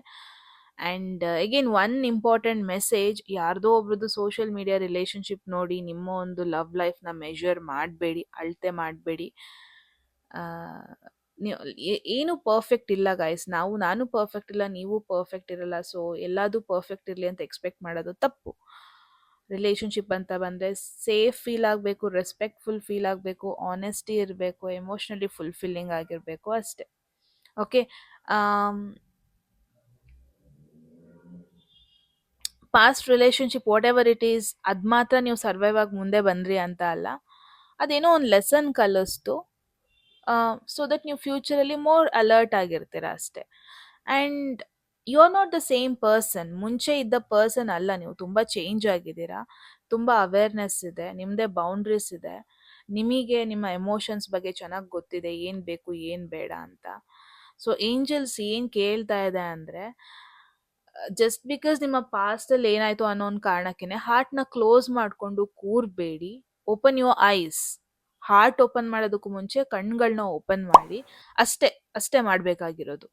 And again one important message, ಯಾರ್ದೋ ಒಬ್ರದ್ದು ಸೋಷಿಯಲ್ ಮೀಡಿಯಾ ರಿಲೇಶನ್ಶಿಪ್ ನೋಡಿ ನಿಮ್ಮ ಒಂದು ಲವ್ ಲೈಫ್ನ ಮೆಷರ್ ಮಾಡಬೇಡಿ, ಅಳತೆ ಮಾಡಬೇಡಿ. ನೀವು ಏನು ಪರ್ಫೆಕ್ಟ್ ಇಲ್ಲ ಗೈಸ್. ನಾನು ಪರ್ಫೆಕ್ಟ್ ಇಲ್ಲ, ನೀವು ಪರ್ಫೆಕ್ಟ್ ಇರಲ್ಲ. ಸೊ ಎಲ್ಲದೂ ಪರ್ಫೆಕ್ಟ್ ಇರಲಿ ಅಂತ ಎಕ್ಸ್ಪೆಕ್ಟ್ ಮಾಡೋದು ತಪ್ಪು. ರಿಲೇಶನ್ಶಿಪ್ ಅಂತ ಬಂದರೆ ಸೇಫ್ ಫೀಲ್ ಆಗಬೇಕು, ರೆಸ್ಪೆಕ್ಟ್ಫುಲ್ ಫೀಲ್ ಆಗಬೇಕು, ಆನೆಸ್ಟಿ ಇರಬೇಕು, ಎಮೋಷ್ನಲಿ ಫುಲ್ಫಿಲ್ಲಿಂಗ್ ಆಗಿರಬೇಕು ಅಷ್ಟೆ. Okay. Past relationship what ever it is, ಅದು ಮಾತ್ರ ನೀವು ಸರ್ವೈವ್ ಆಗಿ ಮುಂದೆ ಬಂದ್ರಿ ಅಂತ ಅಲ್ಲ. ಅದೇನೋ ಒಂದು ಲೆಸನ್ ಕಲಿಸ್ತು. ಸೊ ದಟ್ ನೀವು ಫ್ಯೂಚರಲ್ಲಿ ಮೋರ್ ಅಲರ್ಟ್ ಆಗಿರ್ತೀರ ಅಷ್ಟೆ. And you are not the same person. ಮುಂಚೆ ಇದ್ದ ಪರ್ಸನ್ ಅಲ್ಲ ನೀವು. ತುಂಬ ಚೇಂಜ್ ಆಗಿದ್ದೀರಾ. ತುಂಬ ಅವೇರ್ನೆಸ್ ಇದೆ, ನಿಮ್ಮದೇ ಬೌಂಡ್ರೀಸ್ ಇದೆ. ನಿಮಗೆ ನಿಮ್ಮ ಎಮೋಷನ್ಸ್ ಬಗ್ಗೆ ಚೆನ್ನಾಗಿ ಗೊತ್ತಿದೆ, ಏನು ಬೇಕು ಏನು ಬೇಡ ಅಂತ. ಸೊ ಏಂಜಲ್ಸ್ ಏನು ಕೇಳ್ತಾ ಇದೆ ಅಂದರೆ, ಜಸ್ಟ್ ಬಿಕಾಸ್ ನಿಮ್ಮ ಪಾಸ್ಟಲ್ಲಿ ಏನಾಯಿತು ಅನ್ನೋ ಒಂದು ಕಾರಣಕ್ಕೆ ಹಾರ್ಟ್ನ ಕ್ಲೋಸ್ ಮಾಡಿಕೊಂಡು ಕೂರಬೇಡಿ. Open your eyes. Heart open ಮಾಡೋದಕ್ಕೂ ಮುಂಚೆ ಕಣ್ಗಳನ್ನ ಓಪನ್ ಮಾಡಿ. ಅಷ್ಟೇ ಅಷ್ಟೇ ಮಾಡಬೇಕಾಗಿರೋದು.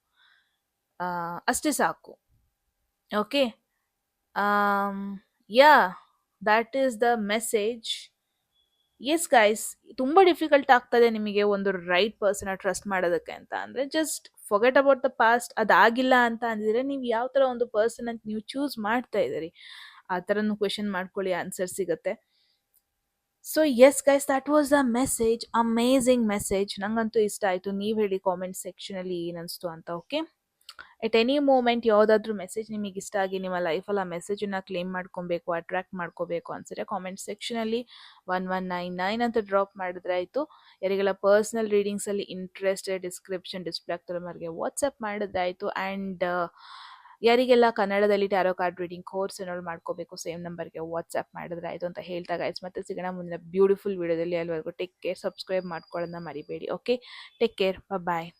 ಅಷ್ಟೇ ಸಾಕು. Okay. Yeah, that is the message. Yes guys, ತುಂಬ ಡಿಫಿಕಲ್ಟ್ ಆಗ್ತದೆ ನಿಮಗೆ ಒಂದು ರೈಟ್ ಪರ್ಸನ್ನ ಟ್ರಸ್ಟ್ ಮಾಡೋದಕ್ಕೆ ಅಂತ ಅಂದರೆ, just forget about the past. ಅದಾಗಿಲ್ಲ ಅಂತ ಅಂದಿದ್ರೆ ನೀವು ಯಾವ ಥರ ಒಂದು ಪರ್ಸನ್ ಅಂತ ನೀವು ಚೂಸ್ ಮಾಡ್ತಾ ಇದ್ದೀರಿ, ಆ ಥರನೂ ಕ್ವೆಶನ್ ಮಾಡ್ಕೊಳ್ಳಿ, ಆನ್ಸರ್ ಸಿಗುತ್ತೆ. So yes guys, that was the message. Amazing message. ನಂಗಂತೂ ಇಷ್ಟ ಆಯಿತು. ನೀವು ಹೇಳಿ ಕಾಮೆಂಟ್ ಸೆಕ್ಷನಲ್ಲಿ ಏನನ್ನಿಸ್ತು ಅಂತ. ಓಕೆ. ಎಟ್ ಎನಿ ಮೂಮೆಂಟ್ ಯಾವುದಾದ್ರೂ ಮೆಸೇಜ್ ನಿಮಗೆ ಇಷ್ಟ ಆಗಿ ನಿಮ್ಮ ಲೈಫಲ್ಲಿ ಆ ಮೆಸೇಜನ್ನು ಕ್ಲೇಮ್ ಮಾಡ್ಕೊಬೇಕು, ಅಟ್ರ್ಯಾಕ್ಟ್ ಮಾಡ್ಕೋಬೇಕು ಅನ್ಸಿದ್ರೆ ಕಾಮೆಂಟ್ ಸೆಕ್ಷನಲ್ಲಿ 1199 ಅಂತ ಡ್ರಾಪ್ ಮಾಡಿದ್ರೆ ಆಯಿತು. ಯಾರಿಗೆಲ್ಲ ಪರ್ಸ್ನಲ್ ರೀಡಿಂಗ್ಸಲ್ಲಿ ಇಂಟ್ರೆಸ್ಟ್, ಡಿಸ್ಕ್ರಿಪ್ಷನ್ ಡಿಸ್ಪ್ಲೇ ಆಗ್ತಿರೋ ನಮಗೆ ವಾಟ್ಸಪ್ ಮಾಡಿದ್ರೆ ಆಯಿತು. ಆ್ಯಂಡ್ ಯಾರಿಗೆಲ್ಲ ಕನ್ನಡದಲ್ಲಿ ಟ್ಯಾರೋ ಕಾರ್ಡ್ ರೀಡಿಂಗ್ ಕೋರ್ಸ್ ಏನಾದ್ರು ಮಾಡ್ಕೋಬೇಕು, ಸೇಮ್ ನಂಬರ್ಗೆ ವಾಟ್ಸಪ್ ಮಾಡಿದ್ರೆ ಆಯಿತು ಅಂತ ಹೇಳ್ತಾ ಗೈಸ್, ಮತ್ತೆ ಸಿಗೋಣ ಮುಂದಿನ ಬ್ಯೂಟಿಫುಲ್ ವಿಡಿಯೋದಲ್ಲಿ. ಅಲ್ಲಿವರೆಗೂ ಟೇಕ್ ಕೇರ್. ಸಬ್ಸ್ಕ್ರೈಬ್ ಮಾಡ್ಕೊಳ್ಳೋದನ್ನ ಮರಿಬೇಡಿ. Okay, take care. ಬಾಯ್.